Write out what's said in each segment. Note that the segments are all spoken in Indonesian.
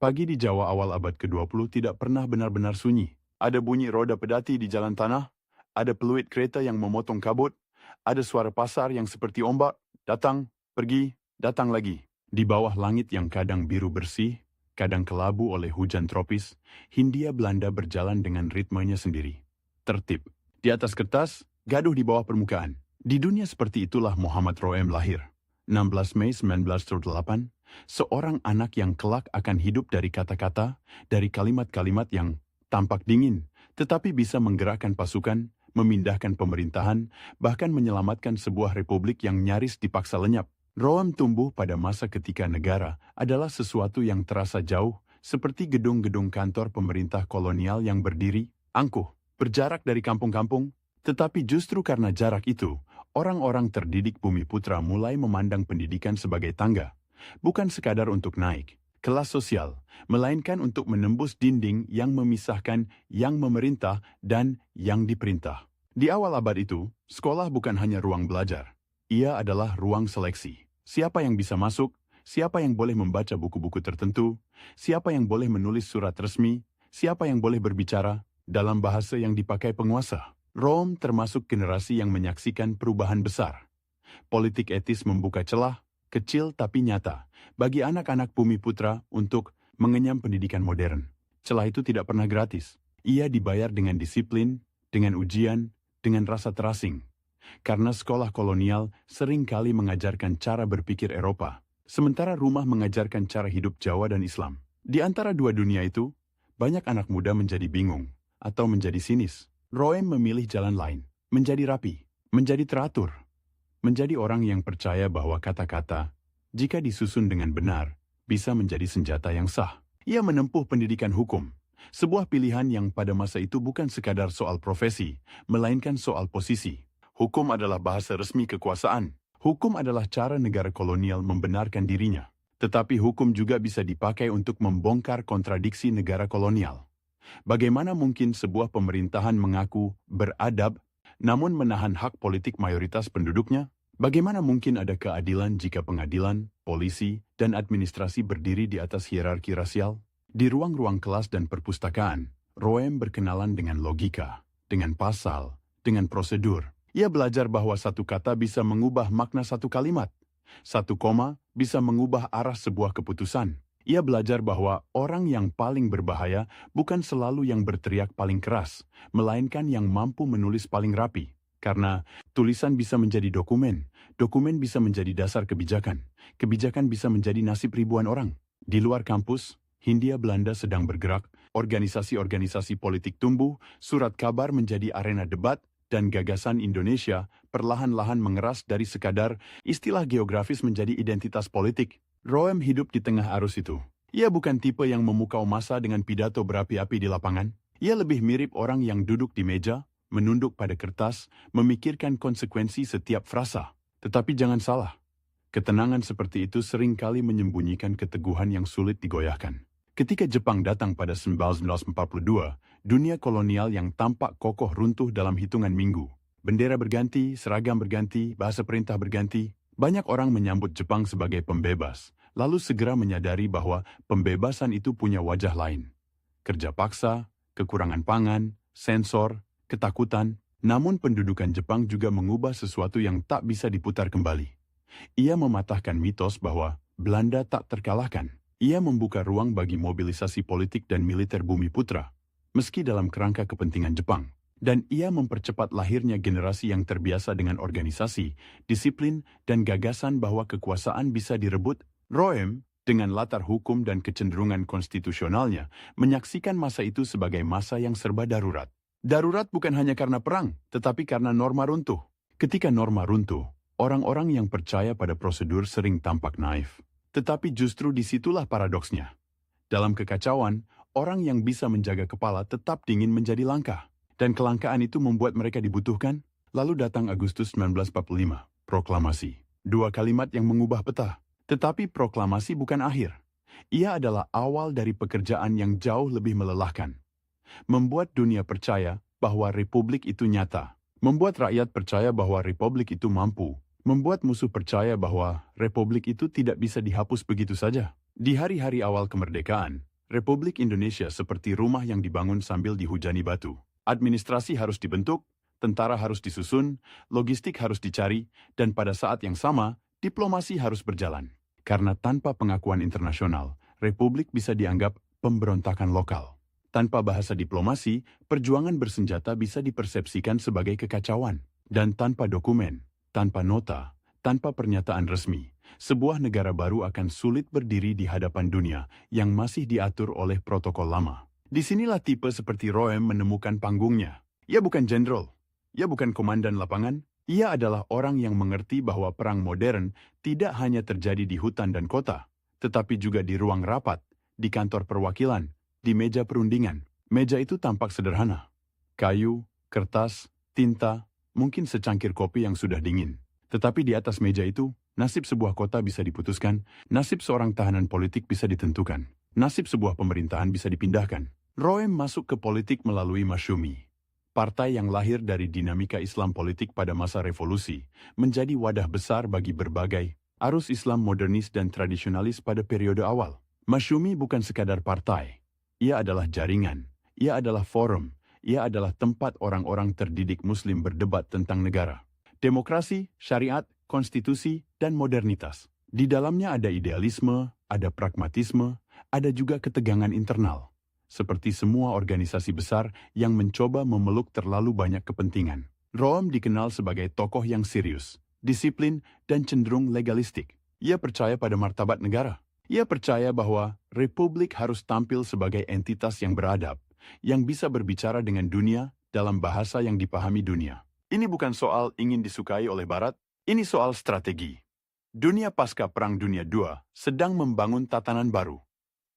Pagi di Jawa awal abad ke-20 tidak pernah benar-benar sunyi. Ada bunyi roda pedati di jalan tanah, ada peluit kereta yang memotong kabut, ada suara pasar yang seperti ombak, datang, pergi, datang lagi. Di bawah langit yang kadang biru bersih, kadang kelabu oleh hujan tropis, Hindia Belanda berjalan dengan ritmenya sendiri. Tertib. Di atas kertas, gaduh di bawah permukaan. Di dunia seperti itulah Muhammad Roem lahir. 16 Mei 1908, seorang anak yang kelak akan hidup dari kata-kata, dari kalimat-kalimat yang tampak dingin, tetapi bisa menggerakkan pasukan, memindahkan pemerintahan, bahkan menyelamatkan sebuah republik yang nyaris dipaksa lenyap. Roem tumbuh pada masa ketika negara adalah sesuatu yang terasa jauh, seperti gedung-gedung kantor pemerintah kolonial yang berdiri, angkuh, berjarak dari kampung-kampung, tetapi justru karena jarak itu, orang-orang terdidik Bumiputra mulai memandang pendidikan sebagai tangga, bukan sekadar untuk naik kelas sosial, melainkan untuk menembus dinding yang memisahkan yang memerintah dan yang diperintah. Di awal abad itu, sekolah bukan hanya ruang belajar. Ia adalah ruang seleksi. Siapa yang bisa masuk, siapa yang boleh membaca buku-buku tertentu, siapa yang boleh menulis surat resmi, siapa yang boleh berbicara dalam bahasa yang dipakai penguasa. Roem termasuk generasi yang menyaksikan perubahan besar. Politik etis membuka celah, kecil tapi nyata, bagi anak-anak Bumiputra untuk mengenyam pendidikan modern. Celah itu tidak pernah gratis. Ia dibayar dengan disiplin, dengan ujian, dengan rasa terasing. Karena sekolah kolonial seringkali mengajarkan cara berpikir Eropa, sementara rumah mengajarkan cara hidup Jawa dan Islam. Di antara dua dunia itu, banyak anak muda menjadi bingung atau menjadi sinis. Roem memilih jalan lain, menjadi rapi, menjadi teratur, menjadi orang yang percaya bahwa kata-kata, jika disusun dengan benar, bisa menjadi senjata yang sah. Ia menempuh pendidikan hukum, sebuah pilihan yang pada masa itu bukan sekadar soal profesi, melainkan soal posisi. Hukum adalah bahasa resmi kekuasaan. Hukum adalah cara negara kolonial membenarkan dirinya. Tetapi hukum juga bisa dipakai untuk membongkar kontradiksi negara kolonial. Bagaimana mungkin sebuah pemerintahan mengaku beradab, namun menahan hak politik mayoritas penduduknya? Bagaimana mungkin ada keadilan jika pengadilan, polisi, dan administrasi berdiri di atas hierarki rasial? Di ruang-ruang kelas dan perpustakaan, Roem berkenalan dengan logika, dengan pasal, dengan prosedur. Ia belajar bahwa satu kata bisa mengubah makna satu kalimat. Satu koma bisa mengubah arah sebuah keputusan. Ia belajar bahwa orang yang paling berbahaya bukan selalu yang berteriak paling keras, melainkan yang mampu menulis paling rapi. Karena tulisan bisa menjadi dokumen, dokumen bisa menjadi dasar kebijakan, kebijakan bisa menjadi nasib ribuan orang. Di luar kampus, Hindia Belanda sedang bergerak, organisasi-organisasi politik tumbuh, surat kabar menjadi arena debat, dan gagasan Indonesia perlahan-lahan mengeras dari sekadar istilah geografis menjadi identitas politik. Roem hidup di tengah arus itu. Ia bukan tipe yang memukau massa dengan pidato berapi-api di lapangan. Ia lebih mirip orang yang duduk di meja, menunduk pada kertas, memikirkan konsekuensi setiap frasa. Tetapi jangan salah, ketenangan seperti itu seringkali menyembunyikan keteguhan yang sulit digoyahkan. Ketika Jepang datang pada 1942, dunia kolonial yang tampak kokoh runtuh dalam hitungan minggu. Bendera berganti, seragam berganti, bahasa perintah berganti. Banyak orang menyambut Jepang sebagai pembebas, lalu segera menyadari bahwa pembebasan itu punya wajah lain. Kerja paksa, kekurangan pangan, sensor, ketakutan, namun pendudukan Jepang juga mengubah sesuatu yang tak bisa diputar kembali. Ia mematahkan mitos bahwa Belanda tak terkalahkan. Ia membuka ruang bagi mobilisasi politik dan militer Bumiputra, meski dalam kerangka kepentingan Jepang. Dan ia mempercepat lahirnya generasi yang terbiasa dengan organisasi, disiplin, dan gagasan bahwa kekuasaan bisa direbut. Roem, dengan latar hukum dan kecenderungan konstitusionalnya, menyaksikan masa itu sebagai masa yang serba darurat. Darurat bukan hanya karena perang, tetapi karena norma runtuh. Ketika norma runtuh, orang-orang yang percaya pada prosedur sering tampak naif. Tetapi justru disitulah paradoksnya. Dalam kekacauan, orang yang bisa menjaga kepala tetap dingin menjadi langka. Dan kelangkaan itu membuat mereka dibutuhkan. Lalu datang Agustus 1945, proklamasi. Dua kalimat yang mengubah peta. Tetapi proklamasi bukan akhir. Ia adalah awal dari pekerjaan yang jauh lebih melelahkan. Membuat dunia percaya bahwa republik itu nyata. Membuat rakyat percaya bahwa republik itu mampu. Membuat musuh percaya bahwa republik itu tidak bisa dihapus begitu saja. Di hari-hari awal kemerdekaan, Republik Indonesia seperti rumah yang dibangun sambil dihujani batu. Administrasi harus dibentuk, tentara harus disusun, logistik harus dicari, dan pada saat yang sama, diplomasi harus berjalan. Karena tanpa pengakuan internasional, Republik bisa dianggap pemberontakan lokal. Tanpa bahasa diplomasi, perjuangan bersenjata bisa dipersepsikan sebagai kekacauan. Dan tanpa dokumen, tanpa nota, tanpa pernyataan resmi, sebuah negara baru akan sulit berdiri di hadapan dunia yang masih diatur oleh protokol lama. Disinilah tipe seperti Roem menemukan panggungnya. Ia bukan jenderal, ia bukan komandan lapangan, ia adalah orang yang mengerti bahwa perang modern tidak hanya terjadi di hutan dan kota, tetapi juga di ruang rapat, di kantor perwakilan, di meja perundingan. Meja itu tampak sederhana. Kayu, kertas, tinta, mungkin secangkir kopi yang sudah dingin. Tetapi di atas meja itu, nasib sebuah kota bisa diputuskan, nasib seorang tahanan politik bisa ditentukan, nasib sebuah pemerintahan bisa dipindahkan. Roem masuk ke politik melalui Masyumi. Partai yang lahir dari dinamika Islam politik pada masa revolusi, menjadi wadah besar bagi berbagai arus Islam modernis dan tradisionalis pada periode awal. Masyumi bukan sekadar partai. Ia adalah jaringan, ia adalah forum, ia adalah tempat orang-orang terdidik Muslim berdebat tentang negara, demokrasi, syariat, konstitusi, dan modernitas. Di dalamnya ada idealisme, ada pragmatisme, ada juga ketegangan internal. Seperti semua organisasi besar yang mencoba memeluk terlalu banyak kepentingan. Roem dikenal sebagai tokoh yang serius, disiplin, dan cenderung legalistik. Ia percaya pada martabat negara. Ia percaya bahwa Republik harus tampil sebagai entitas yang beradab, yang bisa berbicara dengan dunia dalam bahasa yang dipahami dunia. Ini bukan soal ingin disukai oleh Barat, ini soal strategi. Dunia pasca Perang Dunia II sedang membangun tatanan baru.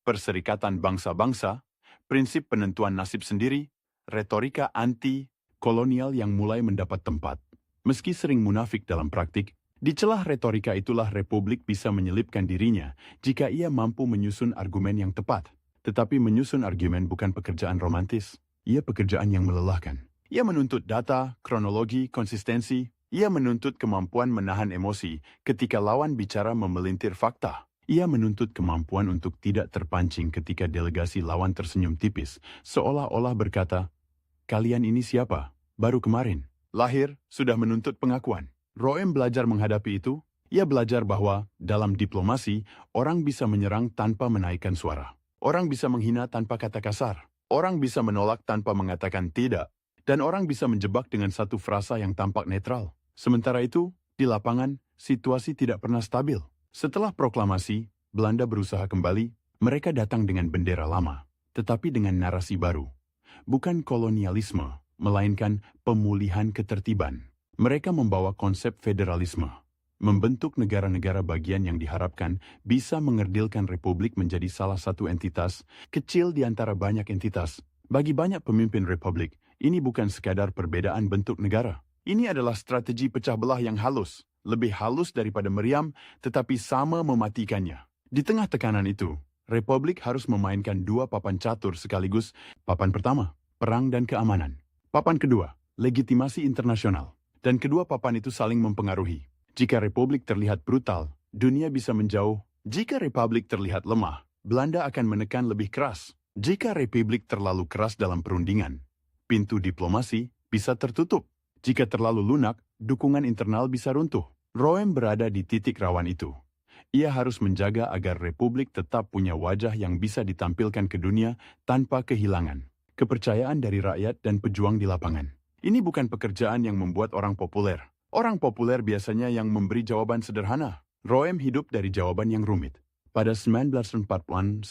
Perserikatan bangsa-bangsa, prinsip penentuan nasib sendiri, retorika anti-kolonial yang mulai mendapat tempat. Meski sering munafik dalam praktik, di celah retorika itulah Republik bisa menyelipkan dirinya jika ia mampu menyusun argumen yang tepat. Tetapi menyusun argumen bukan pekerjaan romantis, ia pekerjaan yang melelahkan. Ia menuntut data, kronologi, konsistensi, ia menuntut kemampuan menahan emosi ketika lawan bicara memelintir fakta. Ia menuntut kemampuan untuk tidak terpancing ketika delegasi lawan tersenyum tipis, seolah-olah berkata, "Kalian ini siapa? Baru kemarin lahir, sudah menuntut pengakuan." Roem belajar menghadapi itu. Ia belajar bahwa, dalam diplomasi, orang bisa menyerang tanpa menaikkan suara. Orang bisa menghina tanpa kata kasar. Orang bisa menolak tanpa mengatakan tidak. Dan orang bisa menjebak dengan satu frasa yang tampak netral. Sementara itu, di lapangan, situasi tidak pernah stabil. Setelah proklamasi, Belanda berusaha kembali, mereka datang dengan bendera lama, tetapi dengan narasi baru. Bukan kolonialisme, melainkan pemulihan ketertiban. Mereka membawa konsep federalisme, membentuk negara-negara bagian yang diharapkan bisa mengerdilkan Republik menjadi salah satu entitas, kecil di antara banyak entitas. Bagi banyak pemimpin Republik, ini bukan sekadar perbedaan bentuk negara. Ini adalah strategi pecah belah yang halus. Lebih halus daripada meriam, tetapi sama mematikannya. Di tengah tekanan itu, Republik harus memainkan dua papan catur sekaligus. Papan pertama, perang dan keamanan. Papan kedua, legitimasi internasional. Dan kedua papan itu saling mempengaruhi. Jika Republik terlihat brutal, dunia bisa menjauh. Jika Republik terlihat lemah, Belanda akan menekan lebih keras. Jika Republik terlalu keras dalam perundingan, pintu diplomasi bisa tertutup. Jika terlalu lunak, dukungan internal bisa runtuh. Roem berada di titik rawan itu. Ia harus menjaga agar Republik tetap punya wajah yang bisa ditampilkan ke dunia tanpa kehilangan kepercayaan dari rakyat dan pejuang di lapangan. Ini bukan pekerjaan yang membuat orang populer. Orang populer biasanya yang memberi jawaban sederhana. Roem hidup dari jawaban yang rumit. Pada 1946-1947,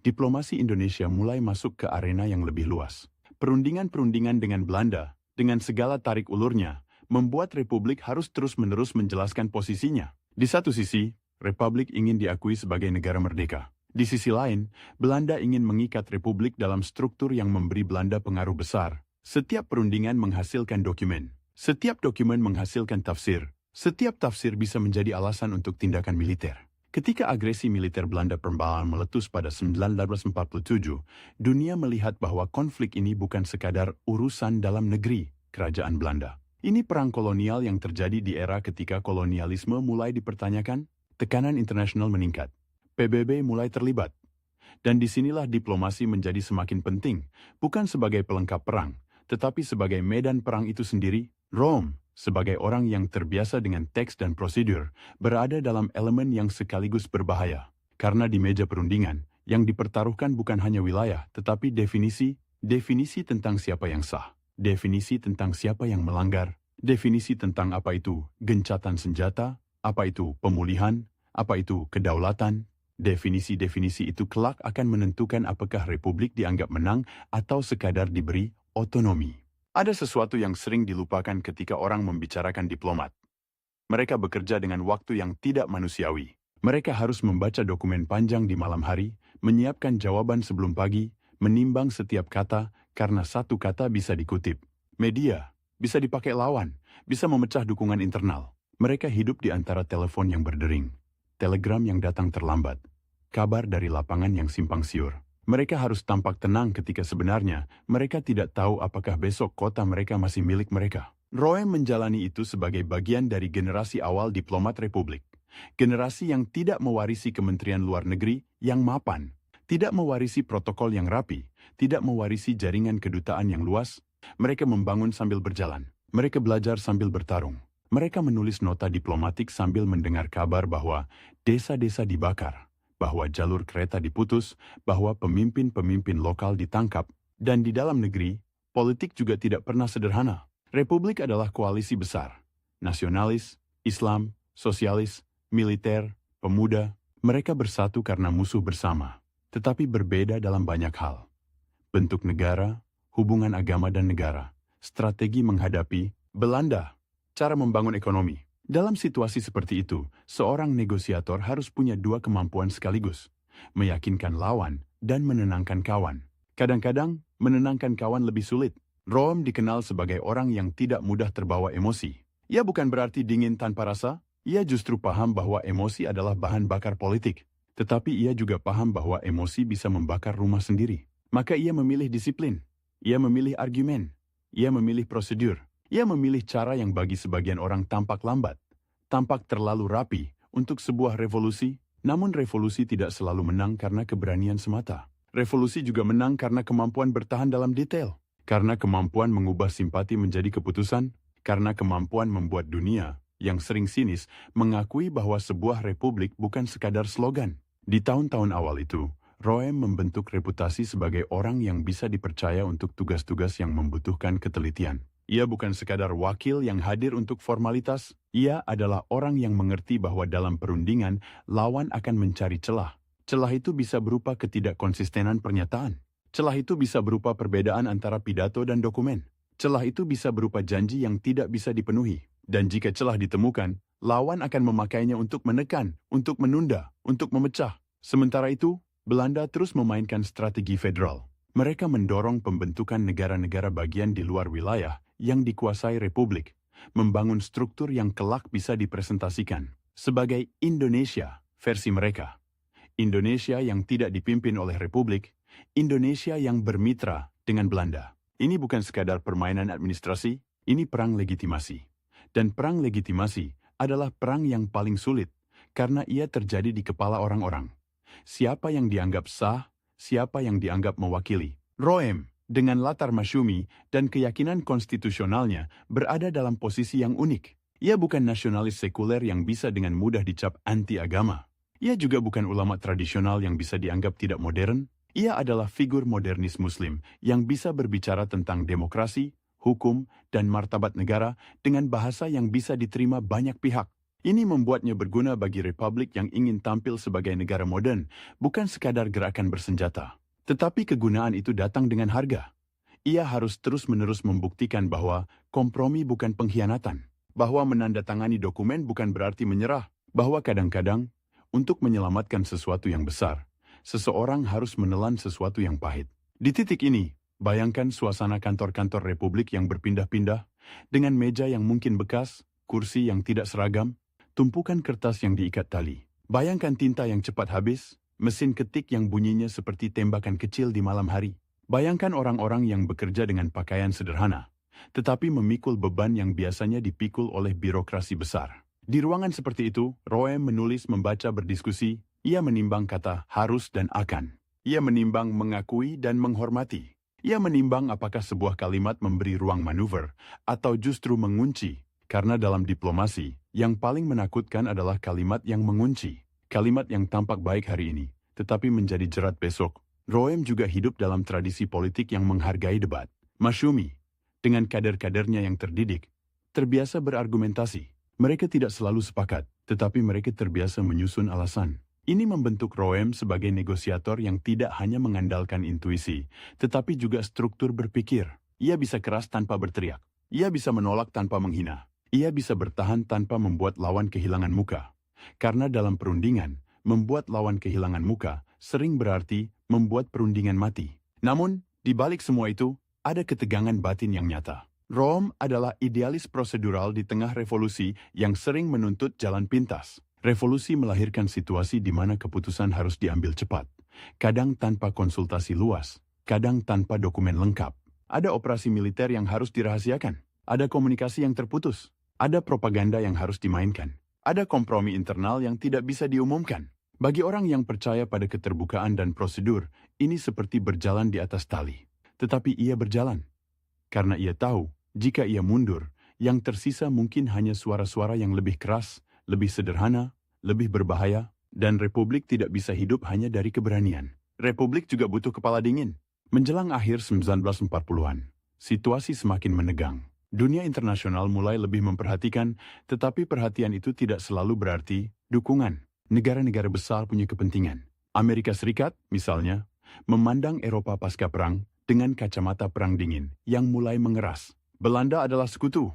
diplomasi Indonesia mulai masuk ke arena yang lebih luas. Perundingan-perundingan dengan Belanda, dengan segala tarik ulurnya, membuat Republik harus terus-menerus menjelaskan posisinya. Di satu sisi, Republik ingin diakui sebagai negara merdeka. Di sisi lain, Belanda ingin mengikat Republik dalam struktur yang memberi Belanda pengaruh besar. Setiap perundingan menghasilkan dokumen. Setiap dokumen menghasilkan tafsir. Setiap tafsir bisa menjadi alasan untuk tindakan militer. Ketika agresi militer Belanda Pembalahan meletus pada 1947, dunia melihat bahwa konflik ini bukan sekadar urusan dalam negeri kerajaan Belanda. Ini perang kolonial yang terjadi di era ketika kolonialisme mulai dipertanyakan, tekanan internasional meningkat. PBB mulai terlibat. Dan disinilah diplomasi menjadi semakin penting, bukan sebagai pelengkap perang, tetapi sebagai medan perang itu sendiri. Rome, sebagai orang yang terbiasa dengan teks dan prosedur, berada dalam elemen yang sekaligus berbahaya. Karena di meja perundingan, yang dipertaruhkan bukan hanya wilayah, tetapi definisi tentang siapa yang sah, definisi tentang siapa yang melanggar, definisi tentang apa itu gencatan senjata, apa itu pemulihan, apa itu kedaulatan. Definisi-definisi itu kelak akan menentukan apakah republik dianggap menang atau sekadar diberi otonomi. Ada sesuatu yang sering dilupakan ketika orang membicarakan diplomat. Mereka bekerja dengan waktu yang tidak manusiawi. Mereka harus membaca dokumen panjang di malam hari, menyiapkan jawaban sebelum pagi, menimbang setiap kata karena satu kata bisa dikutip. Media bisa dipakai lawan, bisa memecah dukungan internal. Mereka hidup di antara telepon yang berdering, telegram yang datang terlambat, kabar dari lapangan yang simpang siur. Mereka harus tampak tenang ketika sebenarnya mereka tidak tahu apakah besok kota mereka masih milik mereka. Roy menjalani itu sebagai bagian dari generasi awal diplomat republik. Generasi yang tidak mewarisi Kementerian Luar Negeri yang mapan, tidak mewarisi protokol yang rapi, tidak mewarisi jaringan kedutaan yang luas. Mereka membangun sambil berjalan. Mereka belajar sambil bertarung. Mereka menulis nota diplomatik sambil mendengar kabar bahwa desa-desa dibakar, bahwa jalur kereta diputus, bahwa pemimpin-pemimpin lokal ditangkap, dan di dalam negeri, politik juga tidak pernah sederhana. Republik adalah koalisi besar. Nasionalis, Islam, sosialis, militer, pemuda, mereka bersatu karena musuh bersama, tetapi berbeda dalam banyak hal. Bentuk negara, hubungan agama dan negara, strategi menghadapi Belanda, cara membangun ekonomi. Dalam situasi seperti itu, seorang negosiator harus punya dua kemampuan sekaligus, meyakinkan lawan dan menenangkan kawan. Kadang-kadang, menenangkan kawan lebih sulit. Rome dikenal sebagai orang yang tidak mudah terbawa emosi. Ia bukan berarti dingin tanpa rasa, ia justru paham bahwa emosi adalah bahan bakar politik. Tetapi ia juga paham bahwa emosi bisa membakar rumah sendiri. Maka ia memilih disiplin, ia memilih argumen, ia memilih prosedur. Ia memilih cara yang bagi sebagian orang tampak lambat, tampak terlalu rapi untuk sebuah revolusi, namun revolusi tidak selalu menang karena keberanian semata. Revolusi juga menang karena kemampuan bertahan dalam detail, karena kemampuan mengubah simpati menjadi keputusan, karena kemampuan membuat dunia, yang sering sinis, mengakui bahwa sebuah republik bukan sekadar slogan. Di tahun-tahun awal itu, Roem membentuk reputasi sebagai orang yang bisa dipercaya untuk tugas-tugas yang membutuhkan ketelitian. Ia bukan sekadar wakil yang hadir untuk formalitas, ia adalah orang yang mengerti bahwa dalam perundingan, lawan akan mencari celah. Celah itu bisa berupa ketidakkonsistenan pernyataan. Celah itu bisa berupa perbedaan antara pidato dan dokumen. Celah itu bisa berupa janji yang tidak bisa dipenuhi. Dan jika celah ditemukan, lawan akan memakainya untuk menekan, untuk menunda, untuk memecah. Sementara itu, Belanda terus memainkan strategi federal. Mereka mendorong pembentukan negara-negara bagian di luar wilayah yang dikuasai republik, membangun struktur yang kelak bisa dipresentasikan sebagai Indonesia versi mereka. Indonesia yang tidak dipimpin oleh republik, Indonesia yang bermitra dengan Belanda. Ini bukan sekadar permainan administrasi, ini perang legitimasi. Dan perang legitimasi adalah perang yang paling sulit, karena ia terjadi di kepala orang-orang. Siapa yang dianggap sah, siapa yang dianggap mewakili. Roem, dengan latar masyumi dan keyakinan konstitusionalnya, berada dalam posisi yang unik. Ia bukan nasionalis sekuler yang bisa dengan mudah dicap anti-agama. Ia juga bukan ulama tradisional yang bisa dianggap tidak modern. Ia adalah figur modernis Muslim yang bisa berbicara tentang demokrasi, hukum, dan martabat negara dengan bahasa yang bisa diterima banyak pihak. Ini membuatnya berguna bagi republik yang ingin tampil sebagai negara modern, bukan sekadar gerakan bersenjata. Tetapi kegunaan itu datang dengan harga. Ia harus terus-menerus membuktikan bahwa kompromi bukan pengkhianatan, bahwa menandatangani dokumen bukan berarti menyerah, bahwa kadang-kadang, untuk menyelamatkan sesuatu yang besar, seseorang harus menelan sesuatu yang pahit. Di titik ini, bayangkan suasana kantor-kantor republik yang berpindah-pindah, dengan meja yang mungkin bekas, kursi yang tidak seragam, tumpukan kertas yang diikat tali. Bayangkan tinta yang cepat habis, mesin ketik yang bunyinya seperti tembakan kecil di malam hari. Bayangkan orang-orang yang bekerja dengan pakaian sederhana, tetapi memikul beban yang biasanya dipikul oleh birokrasi besar. Di ruangan seperti itu, Roem menulis, membaca, berdiskusi. Ia menimbang kata harus dan akan. Ia menimbang mengakui dan menghormati. Ia menimbang apakah sebuah kalimat memberi ruang manuver atau justru mengunci. Karena dalam diplomasi, yang paling menakutkan adalah kalimat yang mengunci. Kalimat yang tampak baik hari ini, tetapi menjadi jerat besok. Roem juga hidup dalam tradisi politik yang menghargai debat. Masyumi, dengan kader-kadernya yang terdidik, terbiasa berargumentasi. Mereka tidak selalu sepakat, tetapi mereka terbiasa menyusun alasan. Ini membentuk Roem sebagai negosiator yang tidak hanya mengandalkan intuisi, tetapi juga struktur berpikir. Ia bisa keras tanpa berteriak. Ia bisa menolak tanpa menghina. Ia bisa bertahan tanpa membuat lawan kehilangan muka. Karena dalam perundingan, membuat lawan kehilangan muka sering berarti membuat perundingan mati. Namun, di balik semua itu, ada ketegangan batin yang nyata. Roem adalah idealis prosedural di tengah revolusi yang sering menuntut jalan pintas. Revolusi melahirkan situasi di mana keputusan harus diambil cepat, kadang tanpa konsultasi luas, kadang tanpa dokumen lengkap. Ada operasi militer yang harus dirahasiakan, ada komunikasi yang terputus, ada propaganda yang harus dimainkan, ada kompromi internal yang tidak bisa diumumkan. Bagi orang yang percaya pada keterbukaan dan prosedur, ini seperti berjalan di atas tali. Tetapi ia berjalan, karena ia tahu, jika ia mundur, yang tersisa mungkin hanya suara-suara yang lebih keras, lebih sederhana, lebih berbahaya, dan Republik tidak bisa hidup hanya dari keberanian. Republik juga butuh kepala dingin. Menjelang akhir 1940-an, situasi semakin menegang. Dunia internasional mulai lebih memperhatikan, tetapi perhatian itu tidak selalu berarti dukungan. Negara-negara besar punya kepentingan. Amerika Serikat, misalnya, memandang Eropa pasca perang dengan kacamata perang dingin yang mulai mengeras. Belanda adalah sekutu.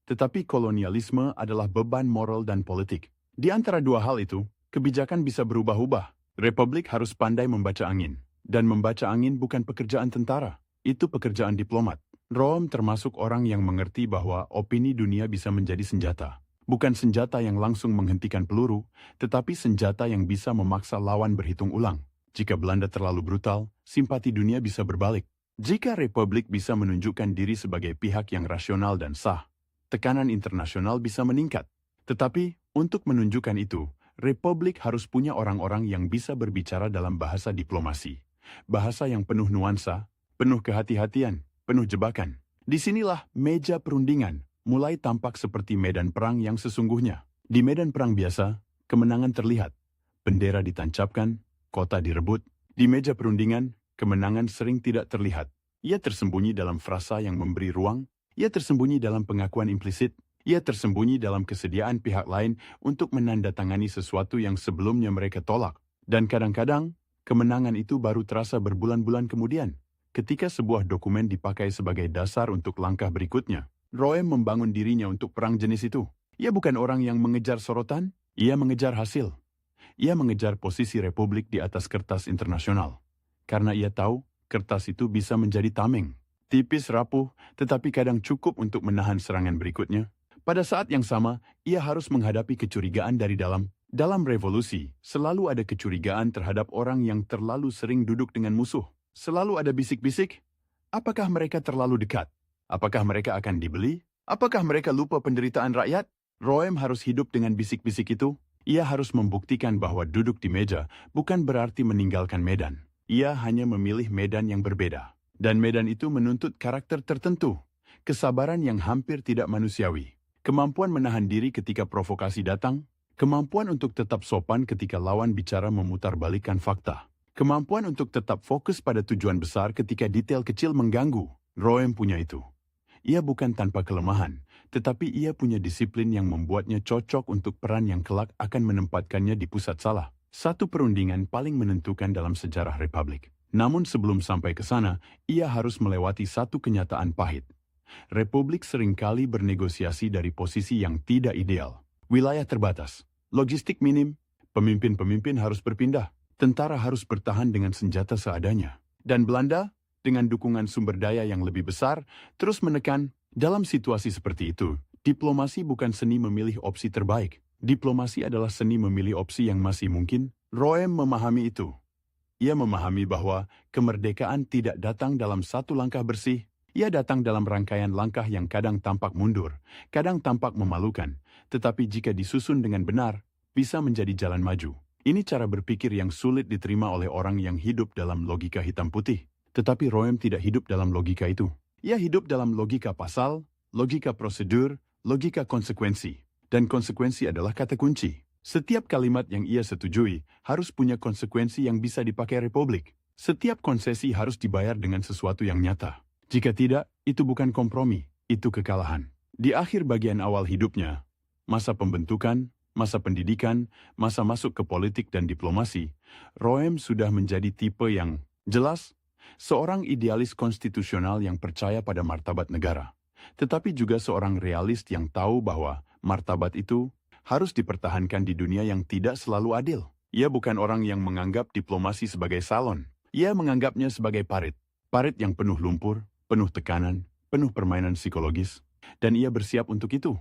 Tetapi kolonialisme adalah beban moral dan politik. Di antara dua hal itu, kebijakan bisa berubah-ubah. Republik harus pandai membaca angin. Dan membaca angin bukan pekerjaan tentara, itu pekerjaan diplomat. Roem termasuk orang yang mengerti bahwa opini dunia bisa menjadi senjata. Bukan senjata yang langsung menghentikan peluru, tetapi senjata yang bisa memaksa lawan berhitung ulang. Jika Belanda terlalu brutal, simpati dunia bisa berbalik. Jika Republik bisa menunjukkan diri sebagai pihak yang rasional dan sah, tekanan internasional bisa meningkat. Tetapi, untuk menunjukkan itu, Republik harus punya orang-orang yang bisa berbicara dalam bahasa diplomasi. Bahasa yang penuh nuansa, penuh kehati-hatian, penuh jebakan. Disinilah meja perundingan mulai tampak seperti medan perang yang sesungguhnya. Di medan perang biasa, kemenangan terlihat. Bendera ditancapkan, kota direbut. Di meja perundingan, kemenangan sering tidak terlihat. Ia tersembunyi dalam frasa yang memberi ruang. Ia tersembunyi dalam pengakuan implisit. Ia tersembunyi dalam kesediaan pihak lain untuk menandatangani sesuatu yang sebelumnya mereka tolak. Dan kadang-kadang, kemenangan itu baru terasa berbulan-bulan kemudian, ketika sebuah dokumen dipakai sebagai dasar untuk langkah berikutnya. Roem membangun dirinya untuk perang jenis itu. Ia bukan orang yang mengejar sorotan, ia mengejar hasil. Ia mengejar posisi Republik di atas kertas internasional. Karena ia tahu, kertas itu bisa menjadi tameng. Tipis rapuh, tetapi kadang cukup untuk menahan serangan berikutnya. Pada saat yang sama, ia harus menghadapi kecurigaan dari dalam. Dalam revolusi, selalu ada kecurigaan terhadap orang yang terlalu sering duduk dengan musuh. Selalu ada bisik-bisik. Apakah mereka terlalu dekat? Apakah mereka akan dibeli? Apakah mereka lupa penderitaan rakyat? Roem harus hidup dengan bisik-bisik itu. Ia harus membuktikan bahwa duduk di meja bukan berarti meninggalkan medan. Ia hanya memilih medan yang berbeda. Dan medan itu menuntut karakter tertentu, kesabaran yang hampir tidak manusiawi, kemampuan menahan diri ketika provokasi datang, kemampuan untuk tetap sopan ketika lawan bicara memutarbalikkan fakta, kemampuan untuk tetap fokus pada tujuan besar ketika detail kecil mengganggu. Roem punya itu. Ia bukan tanpa kelemahan, tetapi ia punya disiplin yang membuatnya cocok untuk peran yang kelak akan menempatkannya di pusat salah satu perundingan paling menentukan dalam sejarah Republik. Namun sebelum sampai ke sana, ia harus melewati satu kenyataan pahit. Republik seringkali bernegosiasi dari posisi yang tidak ideal. Wilayah terbatas, logistik minim, pemimpin-pemimpin harus berpindah, tentara harus bertahan dengan senjata seadanya. Dan Belanda, dengan dukungan sumber daya yang lebih besar, terus menekan. Dalam situasi seperti itu, diplomasi bukan seni memilih opsi terbaik. Diplomasi adalah seni memilih opsi yang masih mungkin. Roem memahami itu. Ia memahami bahwa kemerdekaan tidak datang dalam satu langkah bersih. Ia datang dalam rangkaian langkah yang kadang tampak mundur, kadang tampak memalukan, tetapi jika disusun dengan benar, bisa menjadi jalan maju. Ini cara berpikir yang sulit diterima oleh orang yang hidup dalam logika hitam putih. Tetapi Roem tidak hidup dalam logika itu. Ia hidup dalam logika pasal, logika prosedur, logika konsekuensi. Dan konsekuensi adalah kata kunci. Setiap kalimat yang ia setujui harus punya konsekuensi yang bisa dipakai Republik. Setiap konsesi harus dibayar dengan sesuatu yang nyata. Jika tidak, itu bukan kompromi, itu kekalahan. Di akhir bagian awal hidupnya, masa pembentukan, masa pendidikan, masa masuk ke politik dan diplomasi, Roem sudah menjadi tipe yang jelas, seorang idealis konstitusional yang percaya pada martabat negara. Tetapi juga seorang realis yang tahu bahwa martabat itu harus dipertahankan di dunia yang tidak selalu adil. Ia bukan orang yang menganggap diplomasi sebagai salon. Ia menganggapnya sebagai parit. Parit yang penuh lumpur, penuh tekanan, penuh permainan psikologis. Dan ia bersiap untuk itu.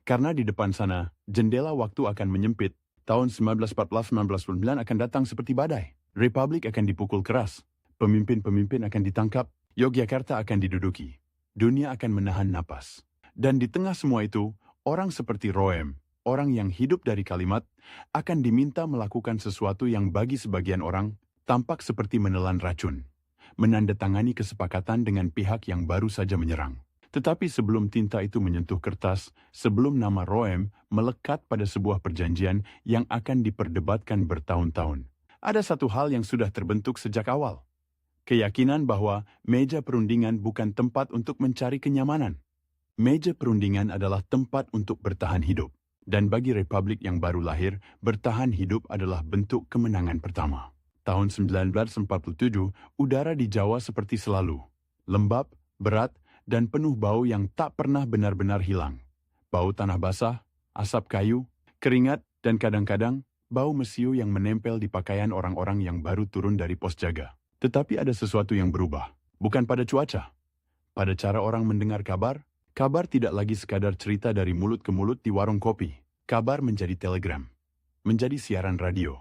Karena di depan sana, jendela waktu akan menyempit. Tahun 1914-1999 akan datang seperti badai. Republik akan dipukul keras. Pemimpin-pemimpin akan ditangkap. Yogyakarta akan diduduki. Dunia akan menahan napas. Dan di tengah semua itu, orang seperti Roem, orang yang hidup dari kalimat, akan diminta melakukan sesuatu yang bagi sebagian orang tampak seperti menelan racun. Menandatangani kesepakatan dengan pihak yang baru saja menyerang. Tetapi sebelum tinta itu menyentuh kertas, sebelum nama Roem melekat pada sebuah perjanjian yang akan diperdebatkan bertahun-tahun, ada satu hal yang sudah terbentuk sejak awal. Keyakinan bahwa meja perundingan bukan tempat untuk mencari kenyamanan. Meja perundingan adalah tempat untuk bertahan hidup. Dan bagi Republik yang baru lahir, bertahan hidup adalah bentuk kemenangan pertama. Tahun 1947, udara di Jawa seperti selalu. Lembab, berat, dan penuh bau yang tak pernah benar-benar hilang. Bau tanah basah, asap kayu, keringat, dan kadang-kadang bau mesiu yang menempel di pakaian orang-orang yang baru turun dari pos jaga. Tetapi ada sesuatu yang berubah. Bukan pada cuaca. Pada cara orang mendengar kabar, kabar tidak lagi sekadar cerita dari mulut ke mulut di warung kopi. Kabar menjadi telegram. Menjadi siaran radio.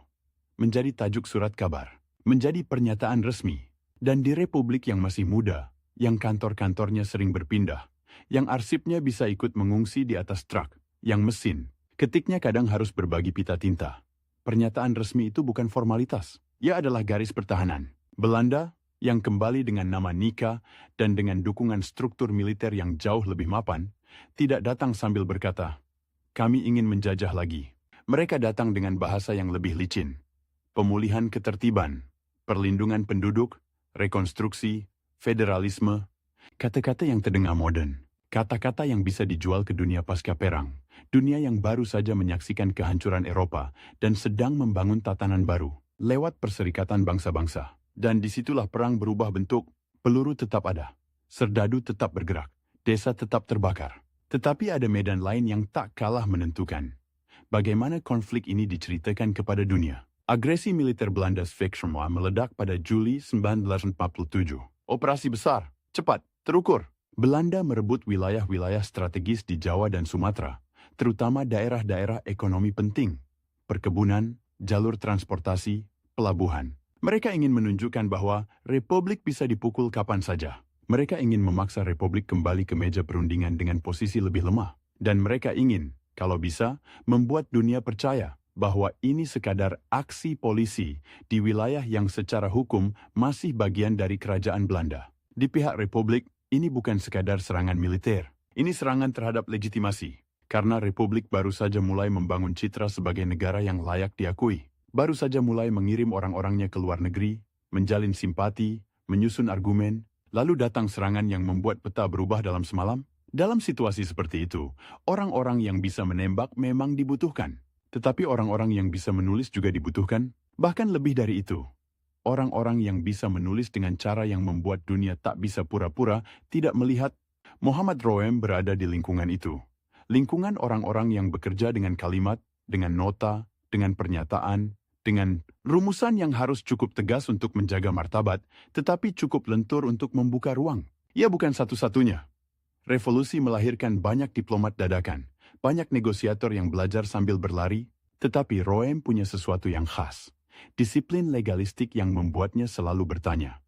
Menjadi tajuk surat kabar. Menjadi pernyataan resmi. Dan di Republik yang masih muda, yang kantor-kantornya sering berpindah, yang arsipnya bisa ikut mengungsi di atas truk, yang mesin, ketiknya kadang harus berbagi pita tinta. Pernyataan resmi itu bukan formalitas, ia adalah garis pertahanan. Belanda, yang kembali dengan nama Nika dan dengan dukungan struktur militer yang jauh lebih mapan, tidak datang sambil berkata, "Kami ingin menjajah lagi." Mereka datang dengan bahasa yang lebih licin. Pemulihan ketertiban, perlindungan penduduk, rekonstruksi, federalisme, kata-kata yang terdengar modern, kata-kata yang bisa dijual ke dunia pasca perang, dunia yang baru saja menyaksikan kehancuran Eropa dan sedang membangun tatanan baru, lewat perserikatan bangsa-bangsa. Dan disitulah perang berubah bentuk, peluru tetap ada, serdadu tetap bergerak, desa tetap terbakar. Tetapi ada medan lain yang tak kalah menentukan. Bagaimana konflik ini diceritakan kepada dunia? Agresi militer Belanda Zweefswam meledak pada Juli 1947. Operasi besar, cepat, terukur. Belanda merebut wilayah-wilayah strategis di Jawa dan Sumatera, terutama daerah-daerah ekonomi penting, perkebunan, jalur transportasi, pelabuhan. Mereka ingin menunjukkan bahwa Republik bisa dipukul kapan saja. Mereka ingin memaksa Republik kembali ke meja perundingan dengan posisi lebih lemah. Dan mereka ingin, kalau bisa, membuat dunia percaya bahwa ini sekadar aksi polisi di wilayah yang secara hukum masih bagian dari kerajaan Belanda. Di pihak Republik, ini bukan sekadar serangan militer. Ini serangan terhadap legitimasi. Karena Republik baru saja mulai membangun citra sebagai negara yang layak diakui. Baru saja mulai mengirim orang-orangnya ke luar negeri, menjalin simpati, menyusun argumen, lalu datang serangan yang membuat peta berubah dalam semalam. Dalam situasi seperti itu, orang-orang yang bisa menembak memang dibutuhkan. Tetapi orang-orang yang bisa menulis juga dibutuhkan, bahkan lebih dari itu. Orang-orang yang bisa menulis dengan cara yang membuat dunia tak bisa pura-pura tidak melihat. Muhammad Roem berada di lingkungan itu. Lingkungan orang-orang yang bekerja dengan kalimat, dengan nota, dengan pernyataan, dengan rumusan yang harus cukup tegas untuk menjaga martabat, tetapi cukup lentur untuk membuka ruang. Ia bukan satu-satunya. Revolusi melahirkan banyak diplomat dadakan. Banyak negosiator yang belajar sambil berlari, tetapi Roem punya sesuatu yang khas. Disiplin legalistik yang membuatnya selalu bertanya.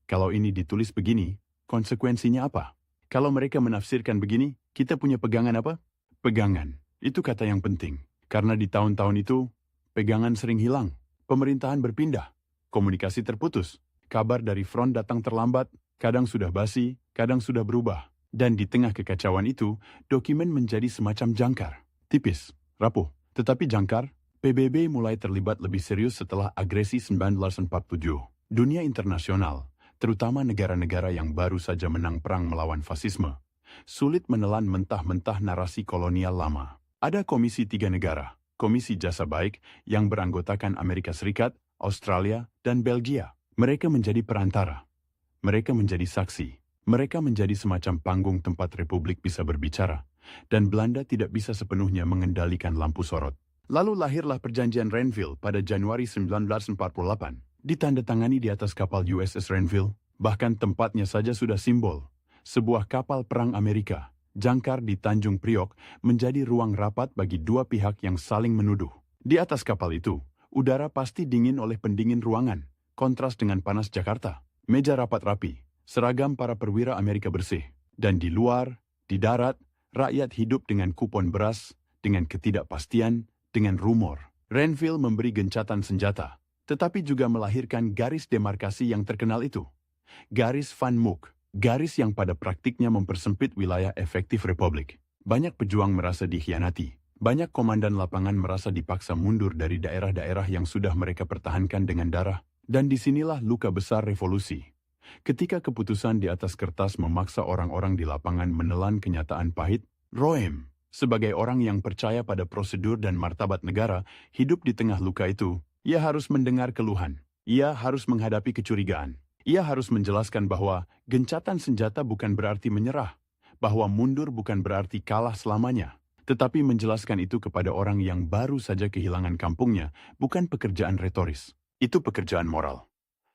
Kalau ini ditulis begini, konsekuensinya apa? Kalau mereka menafsirkan begini, kita punya pegangan apa? Pegangan, itu kata yang penting. Karena di tahun-tahun itu, pegangan sering hilang, pemerintahan berpindah, komunikasi terputus, kabar dari front datang terlambat, kadang sudah basi, kadang sudah berubah. Dan di tengah kekacauan itu, dokumen menjadi semacam jangkar. Tipis, rapuh, tetapi jangkar. PBB mulai terlibat lebih serius setelah agresi 1947. Dunia internasional, terutama negara-negara yang baru saja menang perang melawan fasisme, sulit menelan mentah-mentah narasi kolonial lama. Ada Komisi 3 Negara, Komisi Jasa Baik, yang beranggotakan Amerika Serikat, Australia, dan Belgia. Mereka menjadi perantara. Mereka menjadi saksi. Mereka menjadi semacam panggung tempat Republik bisa berbicara, dan Belanda tidak bisa sepenuhnya mengendalikan lampu sorot. Lalu lahirlah Perjanjian Renville pada Januari 1948, ditandatangani di atas kapal USS Renville, bahkan tempatnya saja sudah simbol. Sebuah kapal perang Amerika, jangkar di Tanjung Priok, menjadi ruang rapat bagi dua pihak yang saling menuduh. Di atas kapal itu, udara pasti dingin oleh pendingin ruangan, kontras dengan panas Jakarta. Meja rapat rapi, seragam para perwira Amerika bersih. Dan di luar, di darat, rakyat hidup dengan kupon beras, dengan ketidakpastian, dengan rumor. Renville memberi gencatan senjata, tetapi juga melahirkan garis demarkasi yang terkenal itu. Garis Van Mook, garis yang pada praktiknya mempersempit wilayah efektif Republik. Banyak pejuang merasa dikhianati. Banyak komandan lapangan merasa dipaksa mundur dari daerah-daerah yang sudah mereka pertahankan dengan darah. Dan disinilah luka besar revolusi. Ketika keputusan di atas kertas memaksa orang-orang di lapangan menelan kenyataan pahit, Roem, sebagai orang yang percaya pada prosedur dan martabat negara, hidup di tengah luka itu, ia harus mendengar keluhan. Ia harus menghadapi kecurigaan. Ia harus menjelaskan bahwa gencatan senjata bukan berarti menyerah, bahwa mundur bukan berarti kalah selamanya, tetapi menjelaskan itu kepada orang yang baru saja kehilangan kampungnya bukan pekerjaan retoris. Itu pekerjaan moral.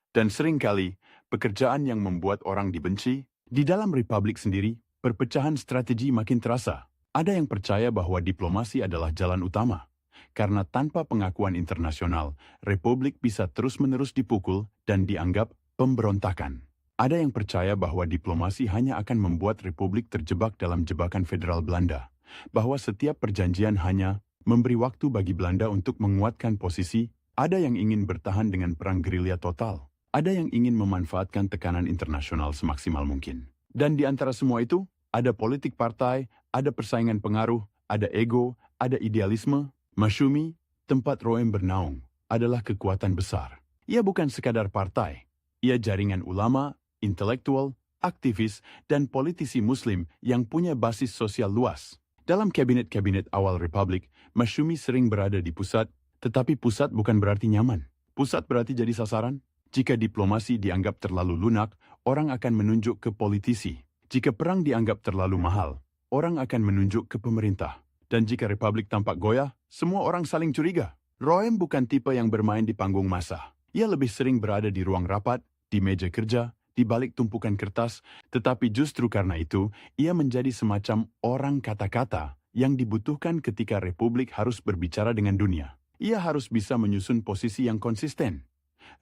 Dan seringkali, pekerjaan yang membuat orang dibenci. Di dalam Republik sendiri, perpecahan strategi makin terasa. Ada yang percaya bahwa diplomasi adalah jalan utama, karena tanpa pengakuan internasional, Republik bisa terus-menerus dipukul dan dianggap pemberontakan. Ada yang percaya bahwa diplomasi hanya akan membuat Republik terjebak dalam jebakan federal Belanda, bahwa setiap perjanjian hanya memberi waktu bagi Belanda untuk menguatkan posisi. Ada yang ingin bertahan dengan perang gerilya total. Ada yang ingin memanfaatkan tekanan internasional semaksimal mungkin. Dan di antara semua itu, ada politik partai, ada persaingan pengaruh, ada ego, ada idealisme. Masyumi, tempat Roem bernaung, adalah kekuatan besar. Ia bukan sekadar partai. Ia jaringan ulama, intelektual, aktivis, dan politisi Muslim yang punya basis sosial luas. Dalam kabinet-kabinet awal Republik, Masyumi sering berada di pusat, tetapi pusat bukan berarti nyaman. Pusat berarti jadi sasaran. Jika diplomasi dianggap terlalu lunak, orang akan menunjuk ke politisi. Jika perang dianggap terlalu mahal, orang akan menunjuk ke pemerintah. Dan jika Republik tampak goyah, semua orang saling curiga. Roem bukan tipe yang bermain di panggung massa. Ia lebih sering berada di ruang rapat, di meja kerja, di balik tumpukan kertas, tetapi justru karena itu, ia menjadi semacam orang kata-kata yang dibutuhkan ketika Republik harus berbicara dengan dunia. Ia harus bisa menyusun posisi yang konsisten.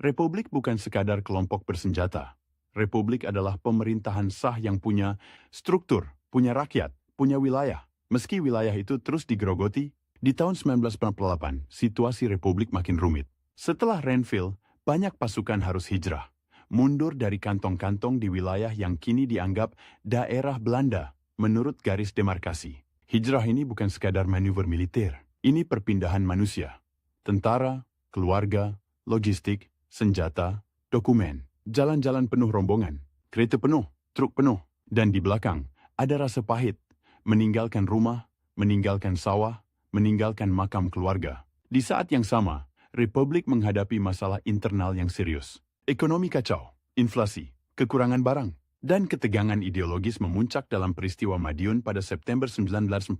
Republik bukan sekadar kelompok bersenjata. Republik adalah pemerintahan sah yang punya struktur, punya rakyat, punya wilayah. Meski wilayah itu terus digerogoti, di tahun 1948, situasi Republik makin rumit. Setelah Renville, banyak pasukan harus hijrah, mundur dari kantong-kantong di wilayah yang kini dianggap daerah Belanda menurut garis demarkasi. Hijrah ini bukan sekadar manuver militer, ini perpindahan manusia. Tentara, keluarga, logistik, senjata, dokumen, jalan-jalan penuh rombongan, kereta penuh, truk penuh, dan di belakang ada rasa pahit, meninggalkan rumah, meninggalkan sawah, meninggalkan makam keluarga. Di saat yang sama, Republik menghadapi masalah internal yang serius. Ekonomi kacau, inflasi, kekurangan barang, dan ketegangan ideologis memuncak dalam peristiwa Madiun pada September 1948.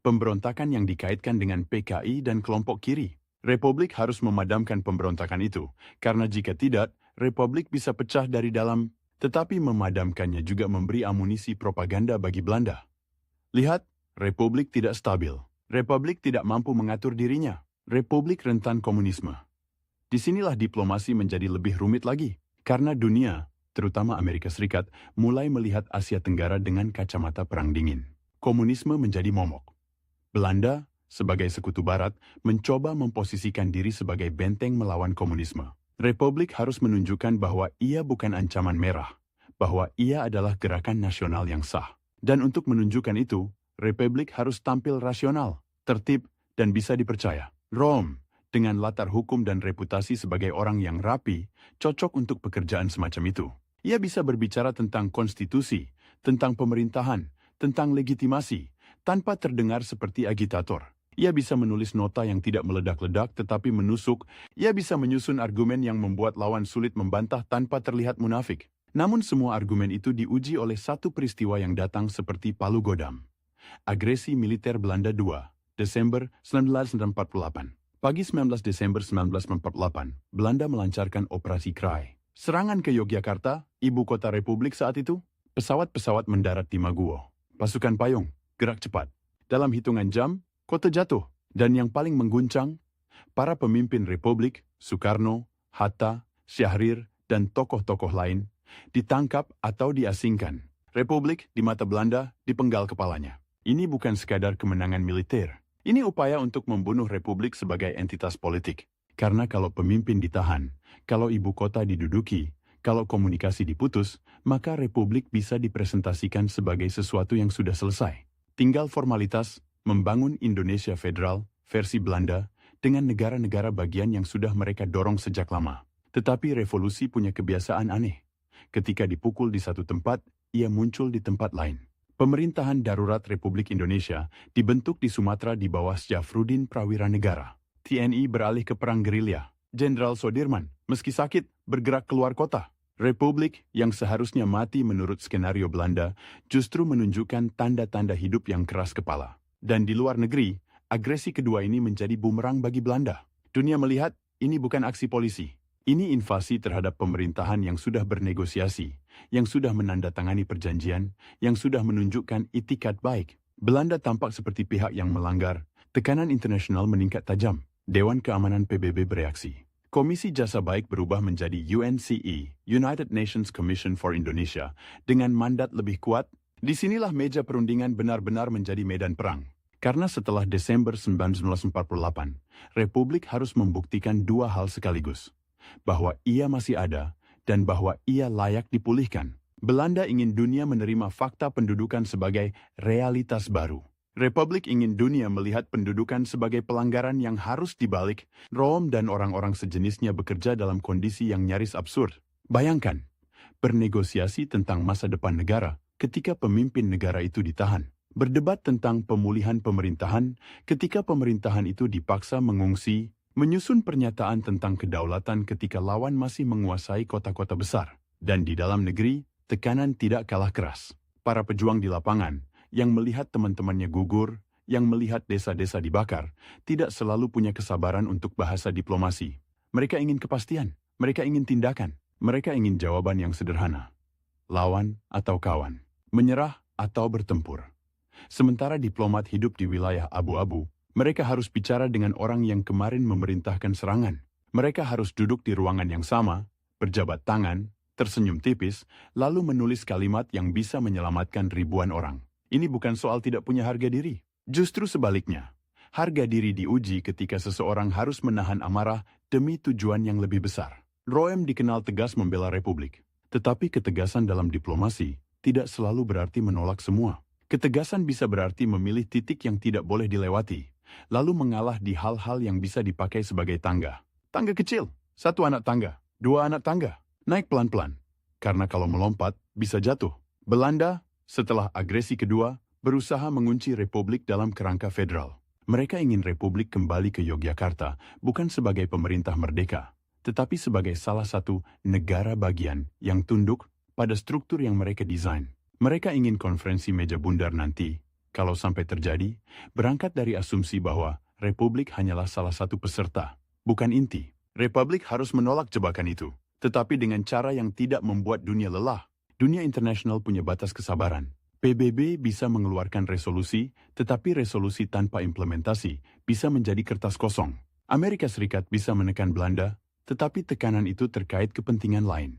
Pemberontakan yang dikaitkan dengan PKI dan kelompok kiri. Republik harus memadamkan pemberontakan itu, karena jika tidak, Republik bisa pecah dari dalam, tetapi memadamkannya juga memberi amunisi propaganda bagi Belanda. Lihat, Republik tidak stabil. Republik tidak mampu mengatur dirinya. Republik rentan komunisme. Disinilah diplomasi menjadi lebih rumit lagi, karena dunia, terutama Amerika Serikat, mulai melihat Asia Tenggara dengan kacamata perang dingin. Komunisme menjadi momok. Belanda, sebagai sekutu barat, mencoba memposisikan diri sebagai benteng melawan komunisme. Republik harus menunjukkan bahwa ia bukan ancaman merah, bahwa ia adalah gerakan nasional yang sah. Dan untuk menunjukkan itu, Republik harus tampil rasional, tertib, dan bisa dipercaya. Rome, dengan latar hukum dan reputasi sebagai orang yang rapi, cocok untuk pekerjaan semacam itu. Ia bisa berbicara tentang konstitusi, tentang pemerintahan, tentang legitimasi, tanpa terdengar seperti agitator. Ia bisa menulis nota yang tidak meledak-ledak tetapi menusuk. Ia bisa menyusun argumen yang membuat lawan sulit membantah tanpa terlihat munafik. Namun semua argumen itu diuji oleh satu peristiwa yang datang seperti palu godam. Agresi militer Belanda 2, Desember 1948. Pagi 19 Desember 1948, Belanda melancarkan Operasi Krai. Serangan ke Yogyakarta, ibu kota Republik saat itu. Pesawat-pesawat mendarat di Maguwo. Pasukan payung, gerak cepat. Dalam hitungan jam, kota jatuh. Dan yang paling mengguncang, para pemimpin Republik, Soekarno, Hatta, Syahrir, dan tokoh-tokoh lain, ditangkap atau diasingkan. Republik di mata Belanda dipenggal kepalanya. Ini bukan sekadar kemenangan militer. Ini upaya untuk membunuh Republik sebagai entitas politik. Karena kalau pemimpin ditahan, kalau ibu kota diduduki, kalau komunikasi diputus, maka Republik bisa dipresentasikan sebagai sesuatu yang sudah selesai. Tinggal formalitas, membangun Indonesia Federal, versi Belanda, dengan negara-negara bagian yang sudah mereka dorong sejak lama. Tetapi revolusi punya kebiasaan aneh. Ketika dipukul di satu tempat, ia muncul di tempat lain. Pemerintahan Darurat Republik Indonesia dibentuk di Sumatera di bawah Syafruddin Prawira Negara. TNI beralih ke perang gerilya. Jenderal Soedirman, meski sakit, bergerak keluar kota. Republik yang seharusnya mati menurut skenario Belanda justru menunjukkan tanda-tanda hidup yang keras kepala. Dan di luar negeri, agresi kedua ini menjadi bumerang bagi Belanda. Dunia melihat ini bukan aksi polisi. Ini invasi terhadap pemerintahan yang sudah bernegosiasi, yang sudah menandatangani perjanjian, yang sudah menunjukkan itikat baik. Belanda tampak seperti pihak yang melanggar. Tekanan internasional meningkat tajam. Dewan Keamanan PBB bereaksi. Komisi Jasa Baik berubah menjadi UNCE, United Nations Commission for Indonesia, dengan mandat lebih kuat. Disinilah meja perundingan benar-benar menjadi medan perang. Karena setelah Desember 1948, Republik harus membuktikan dua hal sekaligus. Bahwa ia masih ada, dan bahwa ia layak dipulihkan. Belanda ingin dunia menerima fakta pendudukan sebagai realitas baru. Republik ingin dunia melihat pendudukan sebagai pelanggaran yang harus dibalik. Rome dan orang-orang sejenisnya bekerja dalam kondisi yang nyaris absurd. Bayangkan, bernegosiasi tentang masa depan negara ketika pemimpin negara itu ditahan. Berdebat tentang pemulihan pemerintahan ketika pemerintahan itu dipaksa mengungsi, menyusun pernyataan tentang kedaulatan ketika lawan masih menguasai kota-kota besar. Dan di dalam negeri, tekanan tidak kalah keras. Para pejuang di lapangan, yang melihat teman-temannya gugur, yang melihat desa-desa dibakar, tidak selalu punya kesabaran untuk bahasa diplomasi. Mereka ingin kepastian, mereka ingin tindakan, mereka ingin jawaban yang sederhana. Lawan atau kawan, menyerah atau bertempur. Sementara diplomat hidup di wilayah abu-abu, mereka harus bicara dengan orang yang kemarin memerintahkan serangan. Mereka harus duduk di ruangan yang sama, berjabat tangan, tersenyum tipis, lalu menulis kalimat yang bisa menyelamatkan ribuan orang. Ini bukan soal tidak punya harga diri. Justru sebaliknya, harga diri diuji ketika seseorang harus menahan amarah demi tujuan yang lebih besar. Rome dikenal tegas membela Republik. Tetapi ketegasan dalam diplomasi tidak selalu berarti menolak semua. Ketegasan bisa berarti memilih titik yang tidak boleh dilewati, lalu mengalah di hal-hal yang bisa dipakai sebagai tangga. Tangga kecil, satu anak tangga, dua anak tangga, naik pelan-pelan. Karena kalau melompat, bisa jatuh. Belanda, setelah agresi kedua, berusaha mengunci Republik dalam kerangka federal. Mereka ingin Republik kembali ke Yogyakarta bukan sebagai pemerintah merdeka, tetapi sebagai salah satu negara bagian yang tunduk pada struktur yang mereka desain. Mereka ingin konferensi meja bundar nanti, kalau sampai terjadi, berangkat dari asumsi bahwa Republik hanyalah salah satu peserta, bukan inti. Republik harus menolak jebakan itu, tetapi dengan cara yang tidak membuat dunia lelah. Dunia internasional punya batas kesabaran. PBB bisa mengeluarkan resolusi, tetapi resolusi tanpa implementasi bisa menjadi kertas kosong. Amerika Serikat bisa menekan Belanda, tetapi tekanan itu terkait kepentingan lain.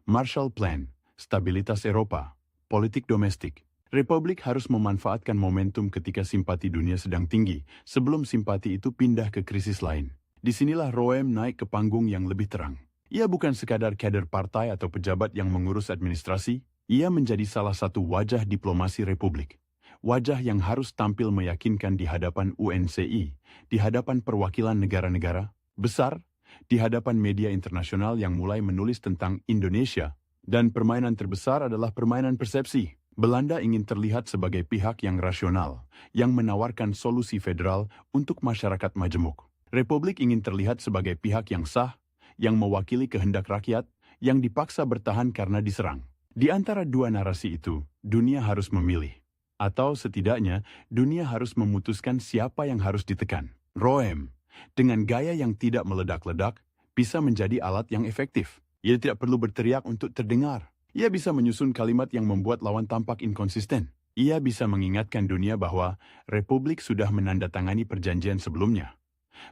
Marshall Plan, stabilitas Eropa, politik domestik. Republik harus memanfaatkan momentum ketika simpati dunia sedang tinggi, sebelum simpati itu pindah ke krisis lain. Disinilah Roem naik ke panggung yang lebih terang. Ia bukan sekadar kader partai atau pejabat yang mengurus administrasi, ia menjadi salah satu wajah diplomasi Republik. Wajah yang harus tampil meyakinkan di hadapan UNCI, di hadapan perwakilan negara-negara besar, di hadapan media internasional yang mulai menulis tentang Indonesia, dan permainan terbesar adalah permainan persepsi. Belanda ingin terlihat sebagai pihak yang rasional, yang menawarkan solusi federal untuk masyarakat majemuk. Republik ingin terlihat sebagai pihak yang sah, yang mewakili kehendak rakyat, yang dipaksa bertahan karena diserang. Di antara dua narasi itu, dunia harus memilih. Atau setidaknya, dunia harus memutuskan siapa yang harus ditekan. Roem, dengan gaya yang tidak meledak-ledak, bisa menjadi alat yang efektif. Ia tidak perlu berteriak untuk terdengar. Ia bisa menyusun kalimat yang membuat lawan tampak inkonsisten. Ia bisa mengingatkan dunia bahwa Republik sudah menandatangani perjanjian sebelumnya,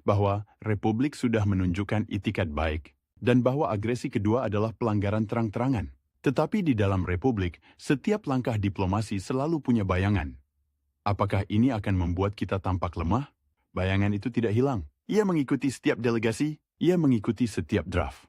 bahwa Republik sudah menunjukkan itikat baik, dan bahwa agresi kedua adalah pelanggaran terang-terangan. Tetapi di dalam Republik, setiap langkah diplomasi selalu punya bayangan. Apakah ini akan membuat kita tampak lemah? Bayangan itu tidak hilang. Ia mengikuti setiap delegasi, ia mengikuti setiap draft.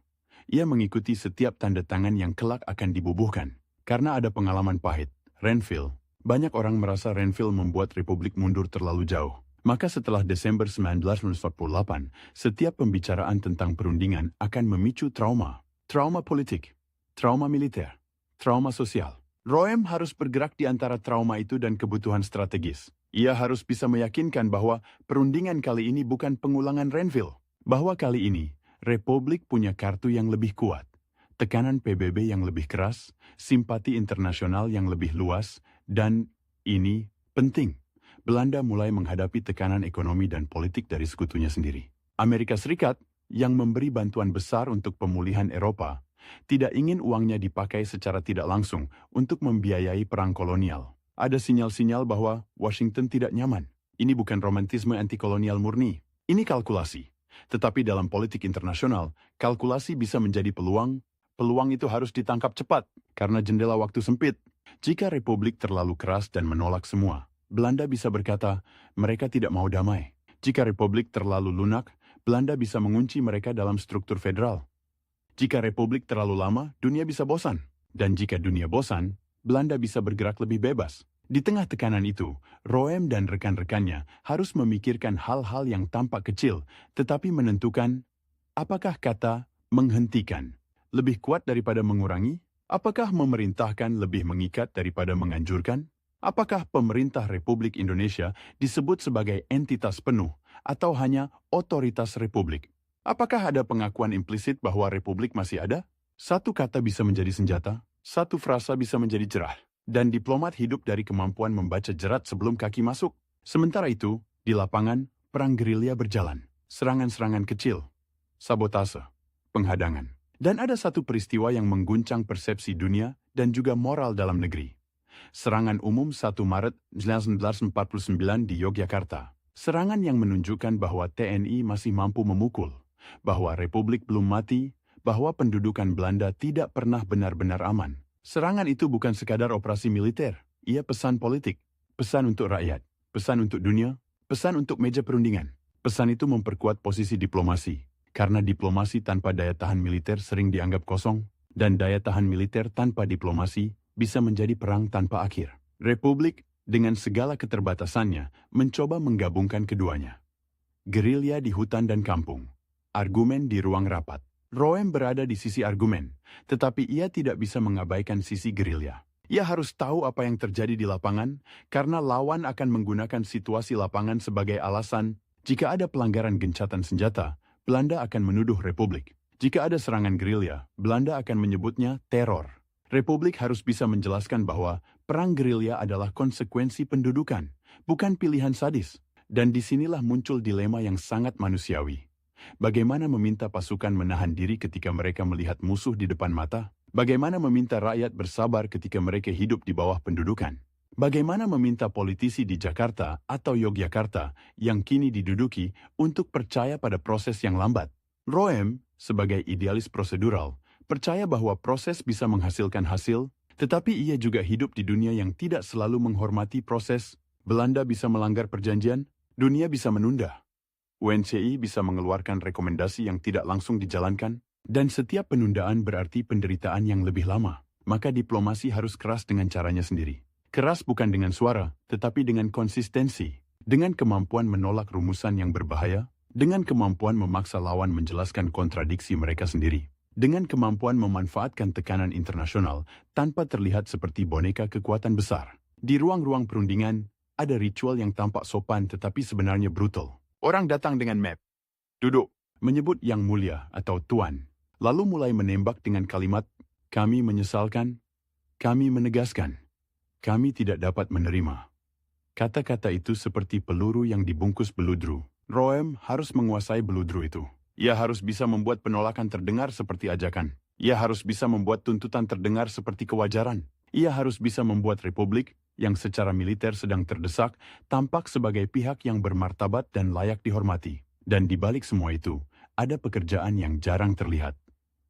Ia mengikuti setiap tanda tangan yang kelak akan dibubuhkan. Karena ada pengalaman pahit, Renville. Banyak orang merasa Renville membuat Republik mundur terlalu jauh. Maka setelah Desember 1948, setiap pembicaraan tentang perundingan akan memicu trauma. Trauma politik, trauma militer, trauma sosial. Roem harus bergerak di antara trauma itu dan kebutuhan strategis. Ia harus bisa meyakinkan bahwa perundingan kali ini bukan pengulangan Renville. Bahwa kali ini, Republik punya kartu yang lebih kuat, tekanan PBB yang lebih keras, simpati internasional yang lebih luas, dan ini penting. Belanda mulai menghadapi tekanan ekonomi dan politik dari sekutunya sendiri. Amerika Serikat, yang memberi bantuan besar untuk pemulihan Eropa, tidak ingin uangnya dipakai secara tidak langsung untuk membiayai perang kolonial. Ada sinyal-sinyal bahwa Washington tidak nyaman. Ini bukan romantisme anti-kolonial murni, ini kalkulasi. Tetapi dalam politik internasional, kalkulasi bisa menjadi peluang. Peluang itu harus ditangkap cepat, karena jendela waktu sempit. Jika Republik terlalu keras dan menolak semua, Belanda bisa berkata, mereka tidak mau damai. Jika Republik terlalu lunak, Belanda bisa mengunci mereka dalam struktur federal. Jika Republik terlalu lama, dunia bisa bosan. Dan jika dunia bosan, Belanda bisa bergerak lebih bebas. Di tengah tekanan itu, Roem dan rekan-rekannya harus memikirkan hal-hal yang tampak kecil, tetapi menentukan, apakah kata menghentikan lebih kuat daripada mengurangi? Apakah memerintahkan lebih mengikat daripada menganjurkan? Apakah pemerintah Republik Indonesia disebut sebagai entitas penuh atau hanya otoritas Republik? Apakah ada pengakuan implisit bahwa Republik masih ada? Satu kata bisa menjadi senjata, satu frasa bisa menjadi cerah. Dan diplomat hidup dari kemampuan membaca jerat sebelum kaki masuk. Sementara itu, di lapangan, perang gerilya berjalan. Serangan-serangan kecil, sabotase, penghadangan. Dan ada satu peristiwa yang mengguncang persepsi dunia dan juga moral dalam negeri. Serangan umum 1 Maret 1949 di Yogyakarta. Serangan yang menunjukkan bahwa TNI masih mampu memukul, bahwa Republik belum mati, bahwa pendudukan Belanda tidak pernah benar-benar aman. Serangan itu bukan sekadar operasi militer, ia pesan politik, pesan untuk rakyat, pesan untuk dunia, pesan untuk meja perundingan. Pesan itu memperkuat posisi diplomasi, karena diplomasi tanpa daya tahan militer sering dianggap kosong, dan daya tahan militer tanpa diplomasi bisa menjadi perang tanpa akhir. Republik, dengan segala keterbatasannya, mencoba menggabungkan keduanya. Gerilya di hutan dan kampung, argumen di ruang rapat. Roem berada di sisi argumen, tetapi ia tidak bisa mengabaikan sisi gerilya. Ia harus tahu apa yang terjadi di lapangan, karena lawan akan menggunakan situasi lapangan sebagai alasan. Jika ada pelanggaran gencatan senjata, Belanda akan menuduh Republik. Jika ada serangan gerilya, Belanda akan menyebutnya teror. Republik harus bisa menjelaskan bahwa perang gerilya adalah konsekuensi pendudukan, bukan pilihan sadis. Dan disinilah muncul dilema yang sangat manusiawi. Bagaimana meminta pasukan menahan diri ketika mereka melihat musuh di depan mata? Bagaimana meminta rakyat bersabar ketika mereka hidup di bawah pendudukan? Bagaimana meminta politisi di Jakarta atau Yogyakarta yang kini diduduki untuk percaya pada proses yang lambat? Roem, sebagai idealis prosedural, percaya bahwa proses bisa menghasilkan hasil, Tetapi ia juga hidup di dunia yang tidak selalu menghormati proses. Belanda bisa melanggar perjanjian, dunia bisa menunda. UNCI bisa mengeluarkan rekomendasi yang tidak langsung dijalankan, dan setiap penundaan berarti penderitaan yang lebih lama. Maka diplomasi harus keras dengan caranya sendiri. Keras bukan dengan suara, tetapi dengan konsistensi, dengan kemampuan menolak rumusan yang berbahaya, dengan kemampuan memaksa lawan menjelaskan kontradiksi mereka sendiri, dengan kemampuan memanfaatkan tekanan internasional tanpa terlihat seperti boneka kekuatan besar. Di ruang-ruang perundingan, ada ritual yang tampak sopan tetapi sebenarnya brutal. Orang datang dengan map, duduk, menyebut yang mulia atau tuan, lalu mulai menembak dengan kalimat, kami menyesalkan, kami menegaskan. Kami tidak dapat menerima. Kata-kata itu seperti peluru yang dibungkus beludru. Roem harus menguasai beludru itu. Ia harus bisa membuat penolakan terdengar seperti ajakan. Ia harus bisa membuat tuntutan terdengar seperti kewajaran. Ia harus bisa membuat republik yang secara militer sedang terdesak tampak sebagai pihak yang bermartabat dan layak dihormati. Dan di balik semua itu, ada pekerjaan yang jarang terlihat.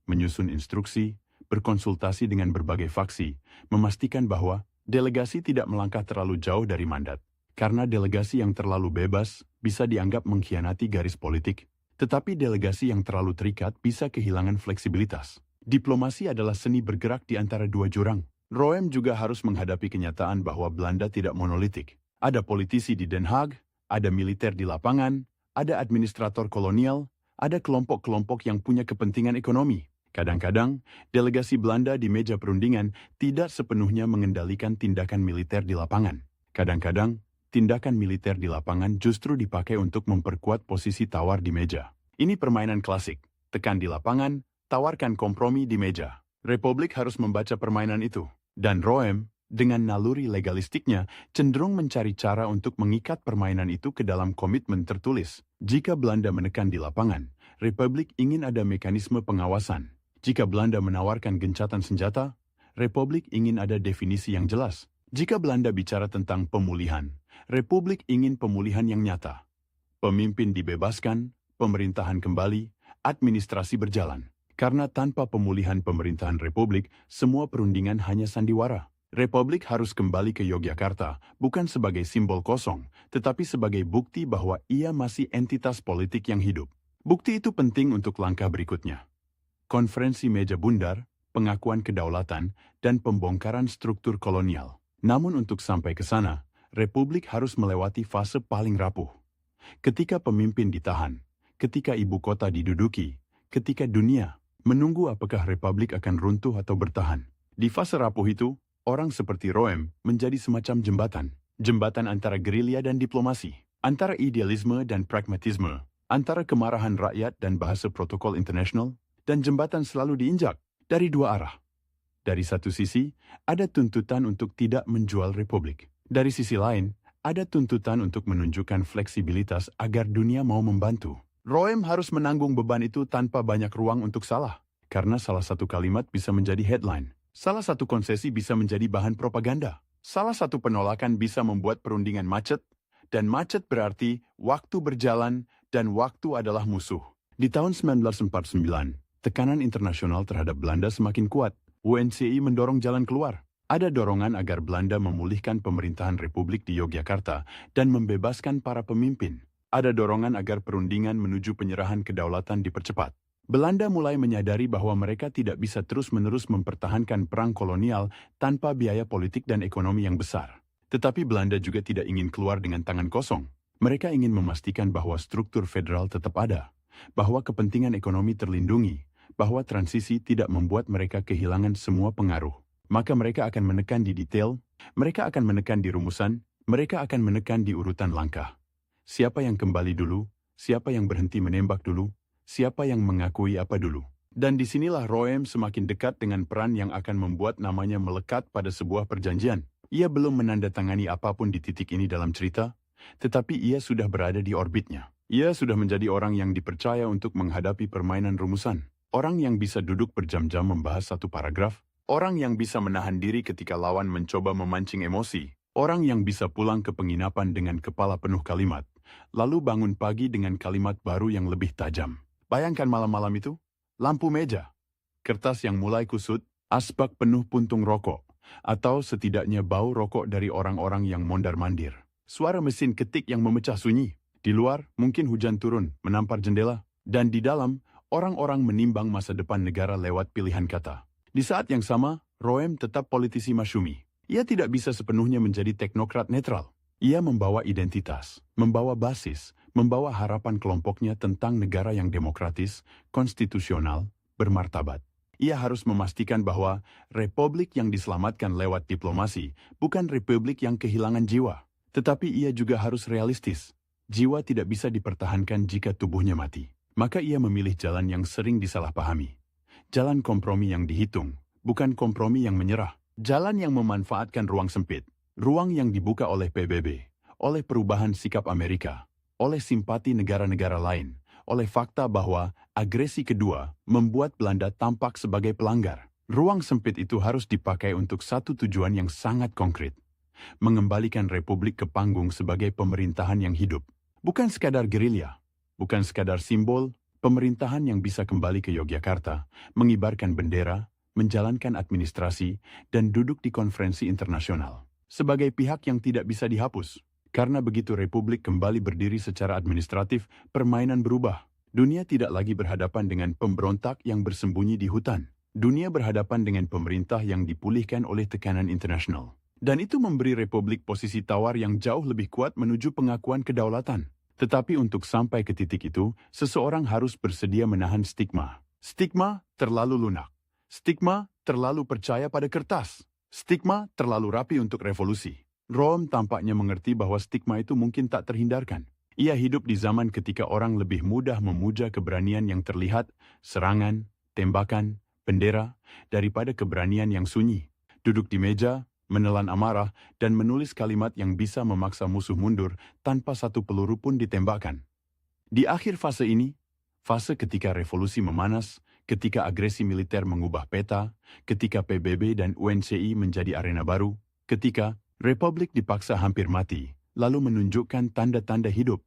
Menyusun instruksi, berkonsultasi dengan berbagai faksi, memastikan bahwa delegasi tidak melangkah terlalu jauh dari mandat, karena delegasi yang terlalu bebas bisa dianggap mengkhianati garis politik, tetapi delegasi yang terlalu terikat bisa kehilangan fleksibilitas. Diplomasi adalah seni bergerak di antara dua jurang. Roem juga harus menghadapi kenyataan bahwa Belanda tidak monolitik. Ada politisi di Den Haag, ada militer di lapangan, ada administrator kolonial, ada kelompok-kelompok yang punya kepentingan ekonomi. Kadang-kadang, delegasi Belanda di meja perundingan tidak sepenuhnya mengendalikan tindakan militer di lapangan. Kadang-kadang, tindakan militer di lapangan justru dipakai untuk memperkuat posisi tawar di meja. Ini permainan klasik. Tekan di lapangan, tawarkan kompromi di meja. Republik harus membaca permainan itu. Dan Roem, dengan naluri legalistiknya, cenderung mencari cara untuk mengikat permainan itu ke dalam komitmen tertulis. Jika Belanda menekan di lapangan, Republik ingin ada mekanisme pengawasan. Jika Belanda menawarkan gencatan senjata, Republik ingin ada definisi yang jelas. Jika Belanda bicara tentang pemulihan, Republik ingin pemulihan yang nyata. Pemimpin dibebaskan, pemerintahan kembali, administrasi berjalan. Karena tanpa pemulihan pemerintahan Republik, semua perundingan hanya sandiwara. Republik harus kembali ke Yogyakarta, bukan sebagai simbol kosong, tetapi sebagai bukti bahwa ia masih entitas politik yang hidup. Bukti itu penting untuk langkah berikutnya. Konferensi meja bundar, pengakuan kedaulatan, dan pembongkaran struktur kolonial. Namun untuk sampai ke sana, Republik harus melewati fase paling rapuh. Ketika pemimpin ditahan, ketika ibu kota diduduki, ketika dunia menunggu apakah Republik akan runtuh atau bertahan. Di fase rapuh itu, orang seperti Roem menjadi semacam jembatan. Jembatan antara gerilya dan diplomasi, antara idealisme dan pragmatisme, antara kemarahan rakyat dan bahasa protokol internasional, dan jembatan selalu diinjak dari dua arah. Dari satu sisi, ada tuntutan untuk tidak menjual Republik. Dari sisi lain, ada tuntutan untuk menunjukkan fleksibilitas agar dunia mau membantu. Roem harus menanggung beban itu tanpa banyak ruang untuk salah, karena salah satu kalimat bisa menjadi headline. Salah satu konsesi bisa menjadi bahan propaganda. Salah satu penolakan bisa membuat perundingan macet, dan macet berarti waktu berjalan dan waktu adalah musuh. Di tahun 1949, tekanan internasional terhadap Belanda semakin kuat. UNCI mendorong jalan keluar. Ada dorongan agar Belanda memulihkan pemerintahan Republik di Yogyakarta dan membebaskan para pemimpin. Ada dorongan agar perundingan menuju penyerahan kedaulatan dipercepat. Belanda mulai menyadari bahwa mereka tidak bisa terus-menerus mempertahankan perang kolonial tanpa biaya politik dan ekonomi yang besar. Tetapi Belanda juga tidak ingin keluar dengan tangan kosong. Mereka ingin memastikan bahwa struktur federal tetap ada, bahwa kepentingan ekonomi terlindungi, bahwa transisi tidak membuat mereka kehilangan semua pengaruh. Maka mereka akan menekan di detail, mereka akan menekan di rumusan, mereka akan menekan di urutan langkah. Siapa yang kembali dulu, siapa yang berhenti menembak dulu, siapa yang mengakui apa dulu. Dan disinilah Roem semakin dekat dengan peran yang akan membuat namanya melekat pada sebuah perjanjian. Ia belum menandatangani apapun di titik ini dalam cerita, tetapi ia sudah berada di orbitnya. Ia sudah menjadi orang yang dipercaya untuk menghadapi permainan rumusan. Orang yang bisa duduk berjam-jam membahas satu paragraf, orang yang bisa menahan diri ketika lawan mencoba memancing emosi, orang yang bisa pulang ke penginapan dengan kepala penuh kalimat, lalu bangun pagi dengan kalimat baru yang lebih tajam. Bayangkan malam-malam itu, lampu meja, kertas yang mulai kusut, asbak penuh puntung rokok, atau setidaknya bau rokok dari orang-orang yang mondar-mandir. Suara mesin ketik yang memecah sunyi. Di luar, mungkin hujan turun, menampar jendela. Dan di dalam, orang-orang menimbang masa depan negara lewat pilihan kata. Di saat yang sama, Roem tetap politisi masyumi. Ia tidak bisa sepenuhnya menjadi teknokrat netral. Ia membawa identitas, membawa basis, membawa harapan kelompoknya tentang negara yang demokratis, konstitusional, bermartabat. Ia harus memastikan bahwa republik yang diselamatkan lewat diplomasi bukan republik yang kehilangan jiwa. Tetapi ia juga harus realistis. Jiwa tidak bisa dipertahankan jika tubuhnya mati. Maka ia memilih jalan yang sering disalahpahami. Jalan kompromi yang dihitung, bukan kompromi yang menyerah. Jalan yang memanfaatkan ruang sempit. Ruang yang dibuka oleh PBB, oleh perubahan sikap Amerika, oleh simpati negara-negara lain, oleh fakta bahwa agresi kedua membuat Belanda tampak sebagai pelanggar. Ruang sempit itu harus dipakai untuk satu tujuan yang sangat konkret. Mengembalikan Republik ke panggung sebagai pemerintahan yang hidup. Bukan sekadar gerilya, bukan sekadar simbol, pemerintahan yang bisa kembali ke Yogyakarta, mengibarkan bendera, menjalankan administrasi, dan duduk di konferensi internasional. Sebagai pihak yang tidak bisa dihapus. Karena begitu Republik kembali berdiri secara administratif, permainan berubah. Dunia tidak lagi berhadapan dengan pemberontak yang bersembunyi di hutan. Dunia berhadapan dengan pemerintah yang dipulihkan oleh tekanan internasional. Dan itu memberi Republik posisi tawar yang jauh lebih kuat menuju pengakuan kedaulatan. Tetapi untuk sampai ke titik itu, seseorang harus bersedia menahan stigma. Stigma terlalu lunak. Stigma terlalu percaya pada kertas. Stigma terlalu rapi untuk revolusi. Roem tampaknya mengerti bahwa stigma itu mungkin tak terhindarkan. Ia hidup di zaman ketika orang lebih mudah memuja keberanian yang terlihat, serangan, tembakan, bendera, daripada keberanian yang sunyi. Duduk di meja, menelan amarah, dan menulis kalimat yang bisa memaksa musuh mundur tanpa satu peluru pun ditembakkan. Di akhir fase ini, fase ketika revolusi memanas, ketika agresi militer mengubah peta, ketika PBB dan UNCI menjadi arena baru, ketika Republik dipaksa hampir mati, lalu menunjukkan tanda-tanda hidup,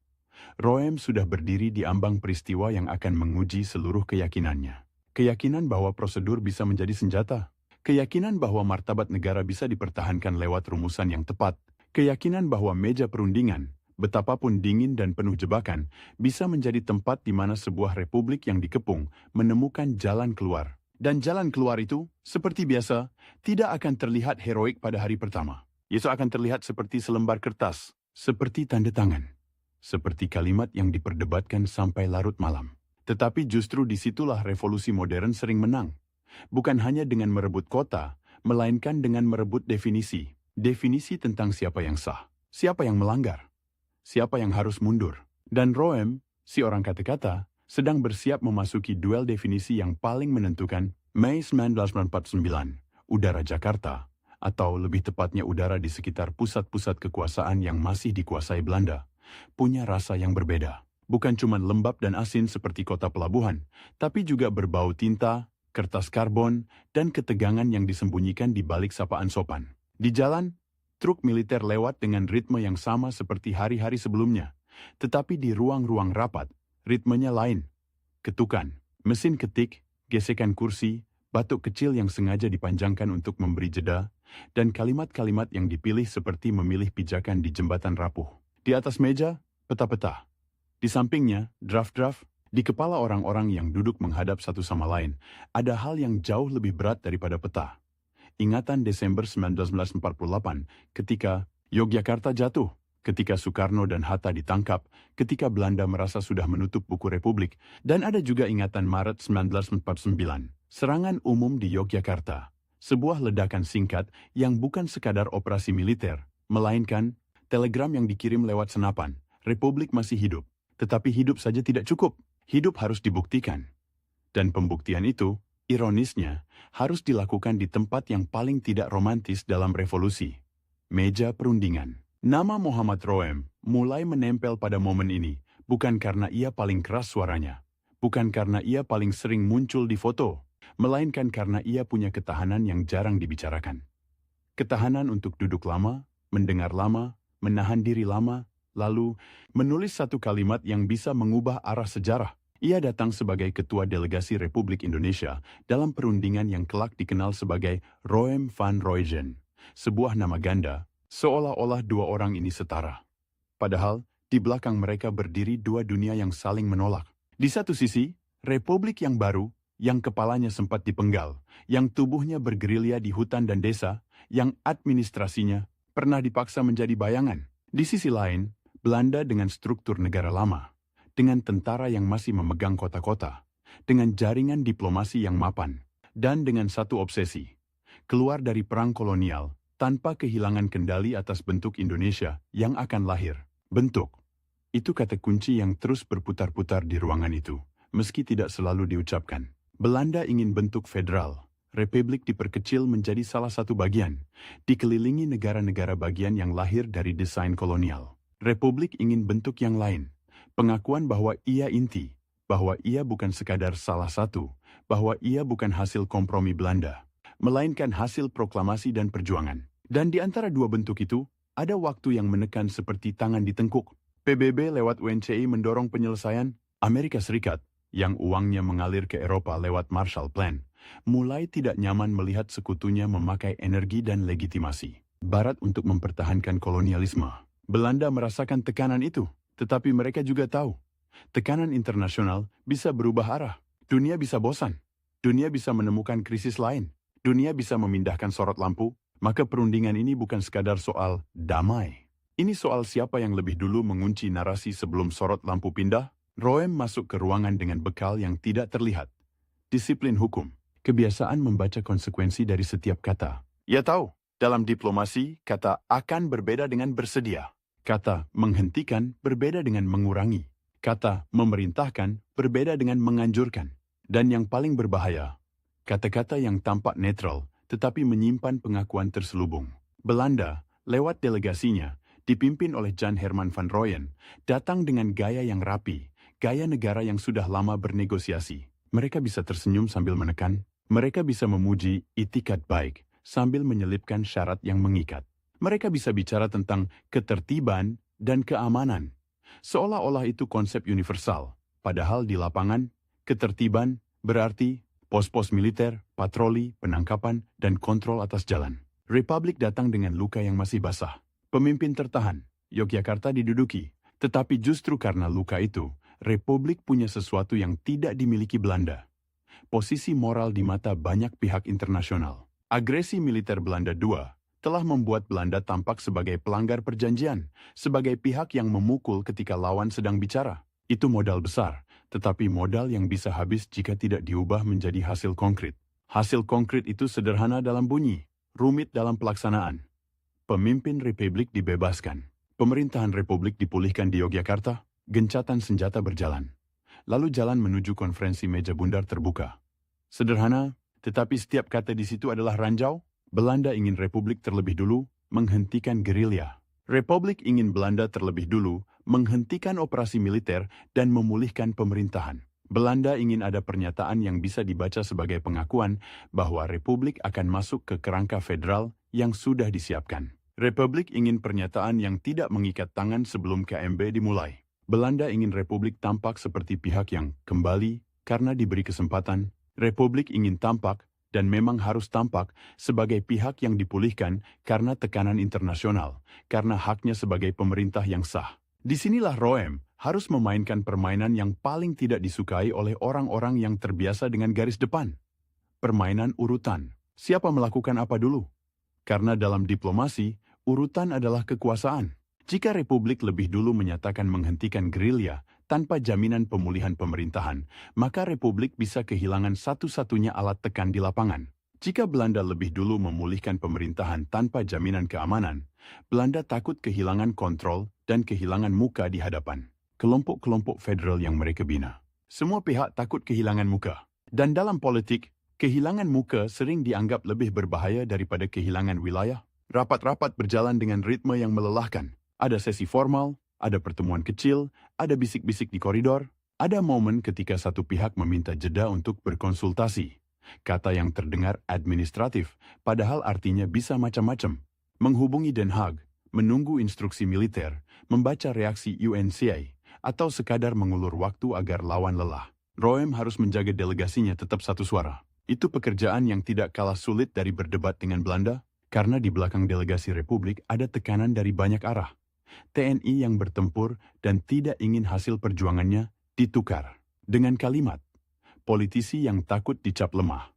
Roem sudah berdiri di ambang peristiwa yang akan menguji seluruh keyakinannya. Keyakinan bahwa prosedur bisa menjadi senjata, keyakinan bahwa martabat negara bisa dipertahankan lewat rumusan yang tepat, keyakinan bahwa meja perundingan, betapapun dingin dan penuh jebakan, bisa menjadi tempat di mana sebuah republik yang dikepung menemukan jalan keluar. Dan jalan keluar itu, seperti biasa, tidak akan terlihat heroik pada hari pertama. Itu akan terlihat seperti selembar kertas, seperti tanda tangan, seperti kalimat yang diperdebatkan sampai larut malam. Tetapi justru disitulah revolusi modern sering menang. Bukan hanya dengan merebut kota, melainkan dengan merebut definisi. Definisi tentang siapa yang sah, siapa yang melanggar, siapa yang harus mundur. Dan Roem, si orang kata-kata, sedang bersiap memasuki duel definisi yang paling menentukan. Mei 1949, udara Jakarta, atau lebih tepatnya udara di sekitar pusat-pusat kekuasaan yang masih dikuasai Belanda, punya rasa yang berbeda. Bukan cuma lembab dan asin seperti kota pelabuhan, tapi juga berbau tinta, kertas karbon, dan ketegangan yang disembunyikan di balik sapaan sopan. Di jalan, truk militer lewat dengan ritme yang sama seperti hari-hari sebelumnya. Tetapi di ruang-ruang rapat, ritmenya lain. Ketukan, mesin ketik, gesekan kursi, batuk kecil yang sengaja dipanjangkan untuk memberi jeda, dan kalimat-kalimat yang dipilih seperti memilih pijakan di jembatan rapuh. Di atas meja, peta-peta. Di sampingnya, draft-draft. Di kepala orang-orang yang duduk menghadap satu sama lain, ada hal yang jauh lebih berat daripada peta. Ingatan Desember 1948 ketika Yogyakarta jatuh, ketika Soekarno dan Hatta ditangkap, ketika Belanda merasa sudah menutup buku Republik, dan ada juga ingatan Maret 1949, serangan umum di Yogyakarta. Sebuah ledakan singkat yang bukan sekadar operasi militer, melainkan telegram yang dikirim lewat senapan. Republik masih hidup, tetapi hidup saja tidak cukup. Hidup harus dibuktikan. Dan pembuktian itu, ironisnya, harus dilakukan di tempat yang paling tidak romantis dalam revolusi. Meja perundingan. Nama Muhammad Roem mulai menempel pada momen ini, bukan karena ia paling keras suaranya, bukan karena ia paling sering muncul di foto, melainkan karena ia punya ketahanan yang jarang dibicarakan. Ketahanan untuk duduk lama, mendengar lama, menahan diri lama, lalu menulis satu kalimat yang bisa mengubah arah sejarah. Ia datang sebagai ketua delegasi Republik Indonesia dalam perundingan yang kelak dikenal sebagai Roem van Rooijen, sebuah nama ganda, seolah-olah dua orang ini setara. Padahal, di belakang mereka berdiri dua dunia yang saling menolak. Di satu sisi, Republik yang baru, yang kepalanya sempat dipenggal, yang tubuhnya bergerilya di hutan dan desa, yang administrasinya pernah dipaksa menjadi bayangan. Di sisi lain, Belanda dengan struktur negara lama, dengan tentara yang masih memegang kota-kota, dengan jaringan diplomasi yang mapan, dan dengan satu obsesi, keluar dari perang kolonial tanpa kehilangan kendali atas bentuk Indonesia yang akan lahir. Bentuk. Itu kata kunci yang terus berputar-putar di ruangan itu, meski tidak selalu diucapkan. Belanda ingin bentuk federal. Republik diperkecil menjadi salah satu bagian, dikelilingi negara-negara bagian yang lahir dari desain kolonial. Republik ingin bentuk yang lain. Pengakuan bahwa ia inti, bahwa ia bukan sekadar salah satu, bahwa ia bukan hasil kompromi Belanda, melainkan hasil proklamasi dan perjuangan. Dan di antara dua bentuk itu, ada waktu yang menekan seperti tangan ditengkuk. PBB lewat UNCI mendorong penyelesaian. Amerika Serikat, yang uangnya mengalir ke Eropa lewat Marshall Plan, mulai tidak nyaman melihat sekutunya memakai energi dan legitimasi Barat untuk mempertahankan kolonialisme. Belanda merasakan tekanan itu. Tetapi mereka juga tahu, tekanan internasional bisa berubah arah. Dunia bisa bosan. Dunia bisa menemukan krisis lain. Dunia bisa memindahkan sorot lampu. Maka perundingan ini bukan sekadar soal damai. Ini soal siapa yang lebih dulu mengunci narasi sebelum sorot lampu pindah. Roem masuk ke ruangan dengan bekal yang tidak terlihat. Disiplin hukum. Kebiasaan membaca konsekuensi dari setiap kata. Ia tahu, dalam diplomasi, kata akan berbeda dengan bersedia. Kata menghentikan berbeda dengan mengurangi. Kata memerintahkan berbeda dengan menganjurkan. Dan yang paling berbahaya, kata-kata yang tampak netral tetapi menyimpan pengakuan terselubung. Belanda, lewat delegasinya, dipimpin oleh Jan Herman van Rooyen, datang dengan gaya yang rapi, gaya negara yang sudah lama bernegosiasi. Mereka bisa tersenyum sambil menekan, mereka bisa memuji itikat baik sambil menyelipkan syarat yang mengikat. Mereka bisa bicara tentang ketertiban dan keamanan, seolah-olah itu konsep universal. Padahal di lapangan, ketertiban berarti pos-pos militer, patroli, penangkapan, dan kontrol atas jalan. Republik datang dengan luka yang masih basah. Pemimpin tertahan, Yogyakarta diduduki. Tetapi justru karena luka itu, Republik punya sesuatu yang tidak dimiliki Belanda. Posisi moral di mata banyak pihak internasional. Agresi militer Belanda II telah membuat Belanda tampak sebagai pelanggar perjanjian, sebagai pihak yang memukul ketika lawan sedang bicara. Itu modal besar, tetapi modal yang bisa habis jika tidak diubah menjadi hasil konkret. Hasil konkret itu sederhana dalam bunyi, rumit dalam pelaksanaan. Pemimpin Republik dibebaskan. Pemerintahan Republik dipulihkan di Yogyakarta, gencatan senjata berjalan. Lalu jalan menuju konferensi meja bundar terbuka. Sederhana, tetapi setiap kata di situ adalah ranjau. Belanda ingin Republik terlebih dulu menghentikan gerilya. Republik ingin Belanda terlebih dulu menghentikan operasi militer dan memulihkan pemerintahan. Belanda ingin ada pernyataan yang bisa dibaca sebagai pengakuan bahwa Republik akan masuk ke kerangka federal yang sudah disiapkan. Republik ingin pernyataan yang tidak mengikat tangan sebelum KMB dimulai. Belanda ingin Republik tampak seperti pihak yang kembali karena diberi kesempatan. Republik ingin tampak dan memang harus tampak sebagai pihak yang dipulihkan karena tekanan internasional, karena haknya sebagai pemerintah yang sah. Disinilah Roem harus memainkan permainan yang paling tidak disukai oleh orang-orang yang terbiasa dengan garis depan. Permainan urutan. Siapa melakukan apa dulu? Karena dalam diplomasi, urutan adalah kekuasaan. Jika Republik lebih dulu menyatakan menghentikan gerilya tanpa jaminan pemulihan pemerintahan, maka Republik bisa kehilangan satu-satunya alat tekan di lapangan. Jika Belanda lebih dulu memulihkan pemerintahan tanpa jaminan keamanan, Belanda takut kehilangan kontrol dan kehilangan muka di hadapan kelompok-kelompok federal yang mereka bina. Semua pihak takut kehilangan muka. Dan dalam politik, kehilangan muka sering dianggap lebih berbahaya daripada kehilangan wilayah. Rapat-rapat berjalan dengan ritme yang melelahkan. Ada sesi formal, ada pertemuan kecil, ada bisik-bisik di koridor, ada momen ketika satu pihak meminta jeda untuk berkonsultasi. Kata yang terdengar administratif, padahal artinya bisa macam-macam. Menghubungi Den Haag, menunggu instruksi militer, membaca reaksi UNCI, atau sekadar mengulur waktu agar lawan lelah. Roem harus menjaga delegasinya tetap satu suara. Itu pekerjaan yang tidak kalah sulit dari berdebat dengan Belanda, karena di belakang delegasi Republik ada tekanan dari banyak arah. TNI yang bertempur dan tidak ingin hasil perjuangannya ditukar dengan kalimat politisi yang takut dicap lemah,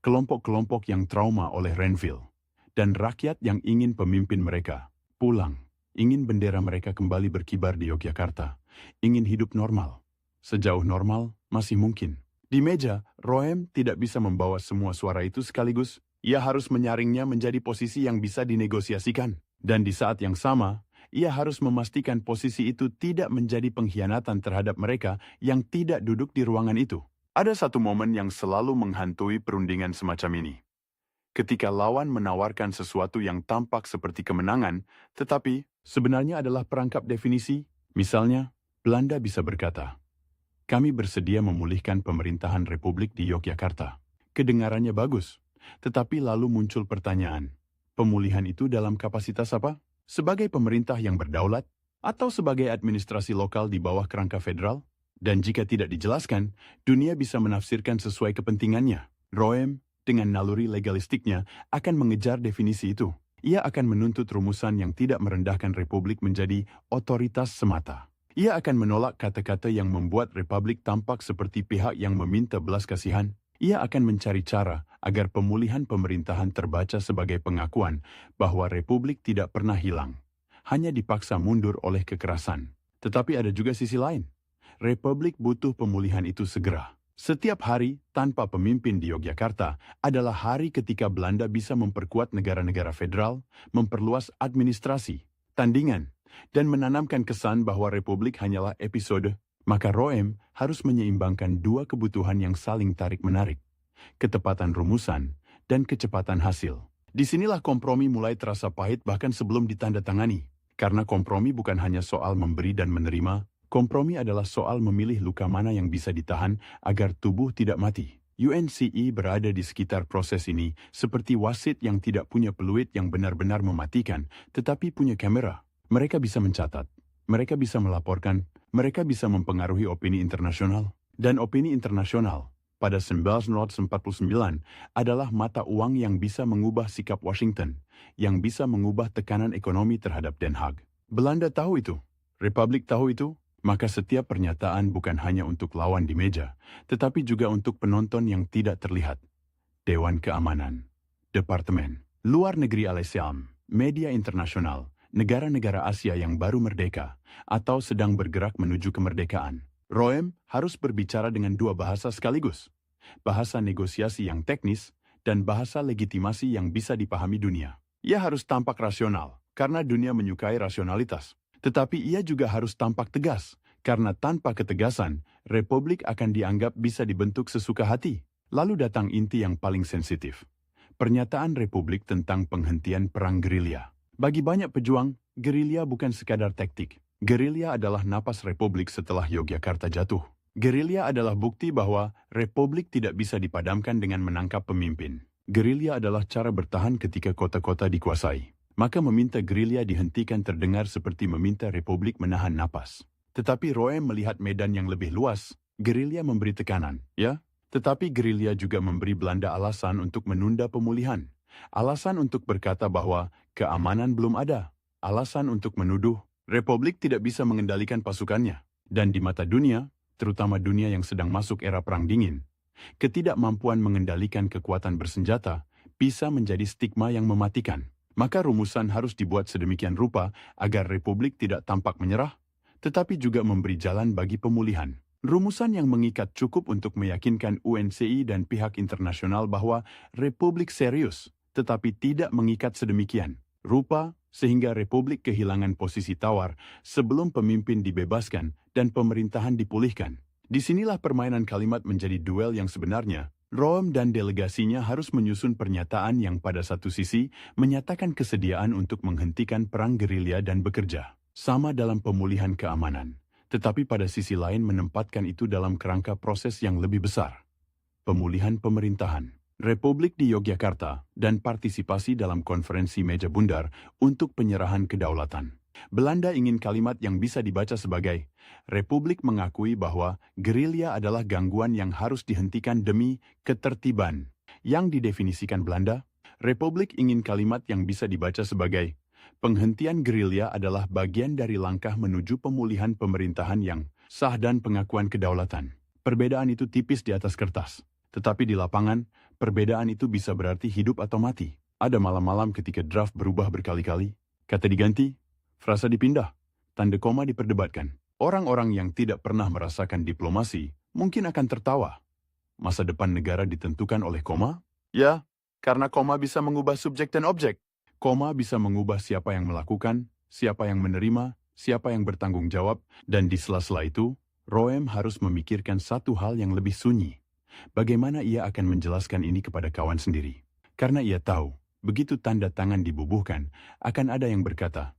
kelompok-kelompok yang trauma oleh Renville, dan rakyat yang ingin pemimpin mereka pulang, ingin bendera mereka kembali berkibar di Yogyakarta, ingin hidup normal. Sejauh normal, masih mungkin. Di meja, Roem tidak bisa membawa semua suara itu sekaligus. Ia harus menyaringnya menjadi posisi yang bisa dinegosiasikan. Dan di saat yang sama, ia harus memastikan posisi itu tidak menjadi pengkhianatan terhadap mereka yang tidak duduk di ruangan itu. Ada satu momen yang selalu menghantui perundingan semacam ini. Ketika lawan menawarkan sesuatu yang tampak seperti kemenangan, tetapi sebenarnya adalah perangkap definisi. Misalnya, Belanda bisa berkata, "Kami bersedia memulihkan pemerintahan Republik di Yogyakarta." Kedengarannya bagus, tetapi lalu muncul pertanyaan, pemulihan itu dalam kapasitas apa? Sebagai pemerintah yang berdaulat, atau sebagai administrasi lokal di bawah kerangka federal? Dan jika tidak dijelaskan, dunia bisa menafsirkan sesuai kepentingannya. Roem, dengan naluri legalistiknya, akan mengejar definisi itu. Ia akan menuntut rumusan yang tidak merendahkan Republik menjadi otoritas semata. Ia akan menolak kata-kata yang membuat Republik tampak seperti pihak yang meminta belas kasihan. Ia akan mencari cara agar pemulihan pemerintahan terbaca sebagai pengakuan bahwa Republik tidak pernah hilang, hanya dipaksa mundur oleh kekerasan. Tetapi ada juga sisi lain. Republik butuh pemulihan itu segera. Setiap hari tanpa pemimpin di Yogyakarta adalah hari ketika Belanda bisa memperkuat negara-negara federal, memperluas administrasi, tandingan, dan menanamkan kesan bahwa Republik hanyalah episode. Maka Roem harus menyeimbangkan dua kebutuhan yang saling tarik-menarik, ketepatan rumusan dan kecepatan hasil. Disinilah kompromi mulai terasa pahit bahkan sebelum ditandatangani. Karena kompromi bukan hanya soal memberi dan menerima, kompromi adalah soal memilih luka mana yang bisa ditahan agar tubuh tidak mati. UNCE berada di sekitar proses ini seperti wasit yang tidak punya peluit yang benar-benar mematikan, tetapi punya kamera. Mereka bisa mencatat, mereka bisa melaporkan, mereka bisa mempengaruhi opini internasional. Dan opini internasional, pada 1949, adalah mata uang yang bisa mengubah sikap Washington, yang bisa mengubah tekanan ekonomi terhadap Den Haag. Belanda tahu itu, Republik tahu itu, maka setiap pernyataan bukan hanya untuk lawan di meja, tetapi juga untuk penonton yang tidak terlihat. Dewan Keamanan, Departemen Luar Negeri ASEAN, media internasional, negara-negara Asia yang baru merdeka, atau sedang bergerak menuju kemerdekaan. Roem harus berbicara dengan dua bahasa sekaligus. Bahasa negosiasi yang teknis, dan bahasa legitimasi yang bisa dipahami dunia. Ia harus tampak rasional, karena dunia menyukai rasionalitas. Tetapi ia juga harus tampak tegas, karena tanpa ketegasan, Republik akan dianggap bisa dibentuk sesuka hati. Lalu datang inti yang paling sensitif. Pernyataan Republik tentang penghentian perang gerilya. Bagi banyak pejuang, gerilya bukan sekadar taktik. Gerilya adalah napas Republik setelah Yogyakarta jatuh. Gerilya adalah bukti bahwa Republik tidak bisa dipadamkan dengan menangkap pemimpin. Gerilya adalah cara bertahan ketika kota-kota dikuasai. Maka meminta gerilya dihentikan terdengar seperti meminta Republik menahan napas. Tetapi Roem melihat medan yang lebih luas. Gerilya memberi tekanan, ya? Tetapi gerilya juga memberi Belanda alasan untuk menunda pemulihan. Alasan untuk berkata bahwa keamanan belum ada. Alasan untuk menuduh Republik tidak bisa mengendalikan pasukannya. Dan di mata dunia, terutama dunia yang sedang masuk era Perang Dingin, ketidakmampuan mengendalikan kekuatan bersenjata bisa menjadi stigma yang mematikan. Maka rumusan harus dibuat sedemikian rupa agar Republik tidak tampak menyerah, tetapi juga memberi jalan bagi pemulihan. Rumusan yang mengikat cukup untuk meyakinkan UNCI dan pihak internasional bahwa Republik serius, tetapi tidak mengikat sedemikian rupa sehingga Republik kehilangan posisi tawar sebelum pemimpin dibebaskan dan pemerintahan dipulihkan. Disinilah permainan kalimat menjadi duel yang sebenarnya. Roem dan delegasinya harus menyusun pernyataan yang pada satu sisi menyatakan kesediaan untuk menghentikan perang gerilya dan bekerja sama dalam pemulihan keamanan, tetapi pada sisi lain menempatkan itu dalam kerangka proses yang lebih besar. Pemulihan pemerintahan, Republik di Yogyakarta, dan partisipasi dalam konferensi meja bundar untuk penyerahan kedaulatan. Belanda ingin kalimat yang bisa dibaca sebagai, Republik mengakui bahwa gerilya adalah gangguan yang harus dihentikan demi ketertiban. Yang didefinisikan Belanda, Republik ingin kalimat yang bisa dibaca sebagai, penghentian gerilya adalah bagian dari langkah menuju pemulihan pemerintahan yang sah dan pengakuan kedaulatan. Perbedaan itu tipis di atas kertas, tetapi di lapangan, perbedaan itu bisa berarti hidup atau mati. Ada malam-malam ketika draft berubah berkali-kali, kata diganti, frasa dipindah, tanda koma diperdebatkan. Orang-orang yang tidak pernah merasakan diplomasi mungkin akan tertawa. Masa depan negara ditentukan oleh koma? Ya, karena koma bisa mengubah subjek dan objek. Koma bisa mengubah siapa yang melakukan, siapa yang menerima, siapa yang bertanggung jawab, dan di sela-sela itu, Roem harus memikirkan satu hal yang lebih sunyi. Bagaimana ia akan menjelaskan ini kepada kawan sendiri? Karena ia tahu, begitu tanda tangan dibubuhkan, akan ada yang berkata,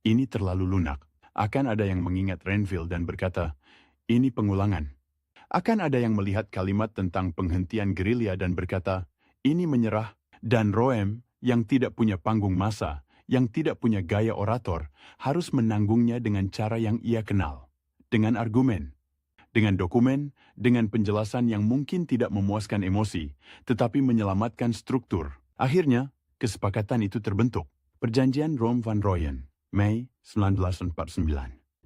ini terlalu lunak. Akan ada yang mengingat Renville dan berkata, ini pengulangan. Akan ada yang melihat kalimat tentang penghentian gerilya dan berkata, ini menyerah. Dan Roem, yang tidak punya panggung massa, yang tidak punya gaya orator, harus menanggungnya dengan cara yang ia kenal. Dengan argumen, dengan dokumen, dengan penjelasan yang mungkin tidak memuaskan emosi, tetapi menyelamatkan struktur. Akhirnya, kesepakatan itu terbentuk. Perjanjian Rome Van Rooyen, Mei 1949.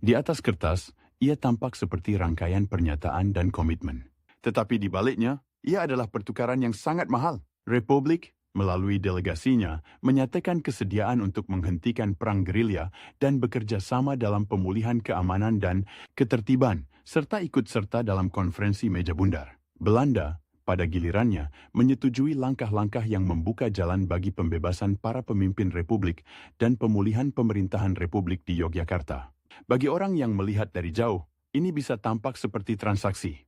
Di atas kertas, ia tampak seperti rangkaian pernyataan dan komitmen. Tetapi di baliknya, ia adalah pertukaran yang sangat mahal. Republik, melalui delegasinya, menyatakan kesediaan untuk menghentikan perang gerilya dan bekerja sama dalam pemulihan keamanan dan ketertiban, serta ikut serta dalam konferensi meja bundar. Belanda, pada gilirannya, menyetujui langkah-langkah yang membuka jalan bagi pembebasan para pemimpin Republik dan pemulihan pemerintahan Republik di Yogyakarta. Bagi orang yang melihat dari jauh, ini bisa tampak seperti transaksi.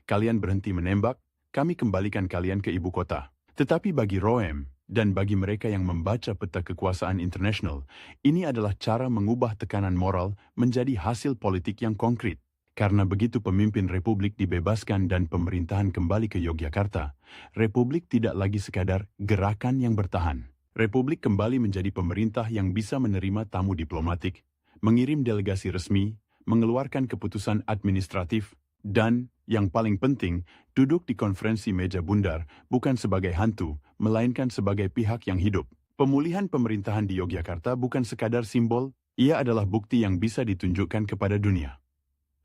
Kalian berhenti menembak, kami kembalikan kalian ke ibu kota. Tetapi bagi Roem, dan bagi mereka yang membaca peta kekuasaan internasional, ini adalah cara mengubah tekanan moral menjadi hasil politik yang konkret. Karena begitu pemimpin Republik dibebaskan dan pemerintahan kembali ke Yogyakarta, Republik tidak lagi sekadar gerakan yang bertahan. Republik kembali menjadi pemerintah yang bisa menerima tamu diplomatik, mengirim delegasi resmi, mengeluarkan keputusan administratif, dan, yang paling penting, duduk di konferensi meja bundar bukan sebagai hantu, melainkan sebagai pihak yang hidup. Pemulihan pemerintahan di Yogyakarta bukan sekadar simbol, ia adalah bukti yang bisa ditunjukkan kepada dunia.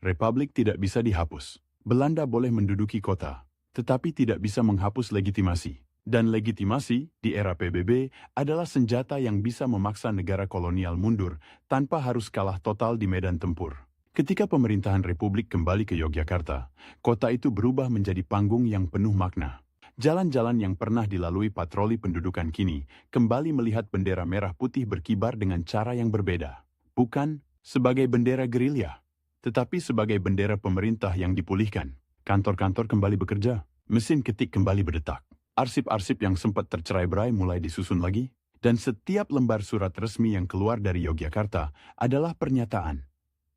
Republik tidak bisa dihapus. Belanda boleh menduduki kota, tetapi tidak bisa menghapus legitimasi. Dan legitimasi di era PBB adalah senjata yang bisa memaksa negara kolonial mundur tanpa harus kalah total di medan tempur. Ketika pemerintahan Republik kembali ke Yogyakarta, kota itu berubah menjadi panggung yang penuh makna. Jalan-jalan yang pernah dilalui patroli pendudukan kini kembali melihat bendera merah putih berkibar dengan cara yang berbeda. Bukan sebagai bendera gerilya, tetapi sebagai bendera pemerintah yang dipulihkan. Kantor-kantor kembali bekerja, mesin ketik kembali berdetak. Arsip-arsip yang sempat tercerai-berai mulai disusun lagi, dan setiap lembar surat resmi yang keluar dari Yogyakarta adalah pernyataan.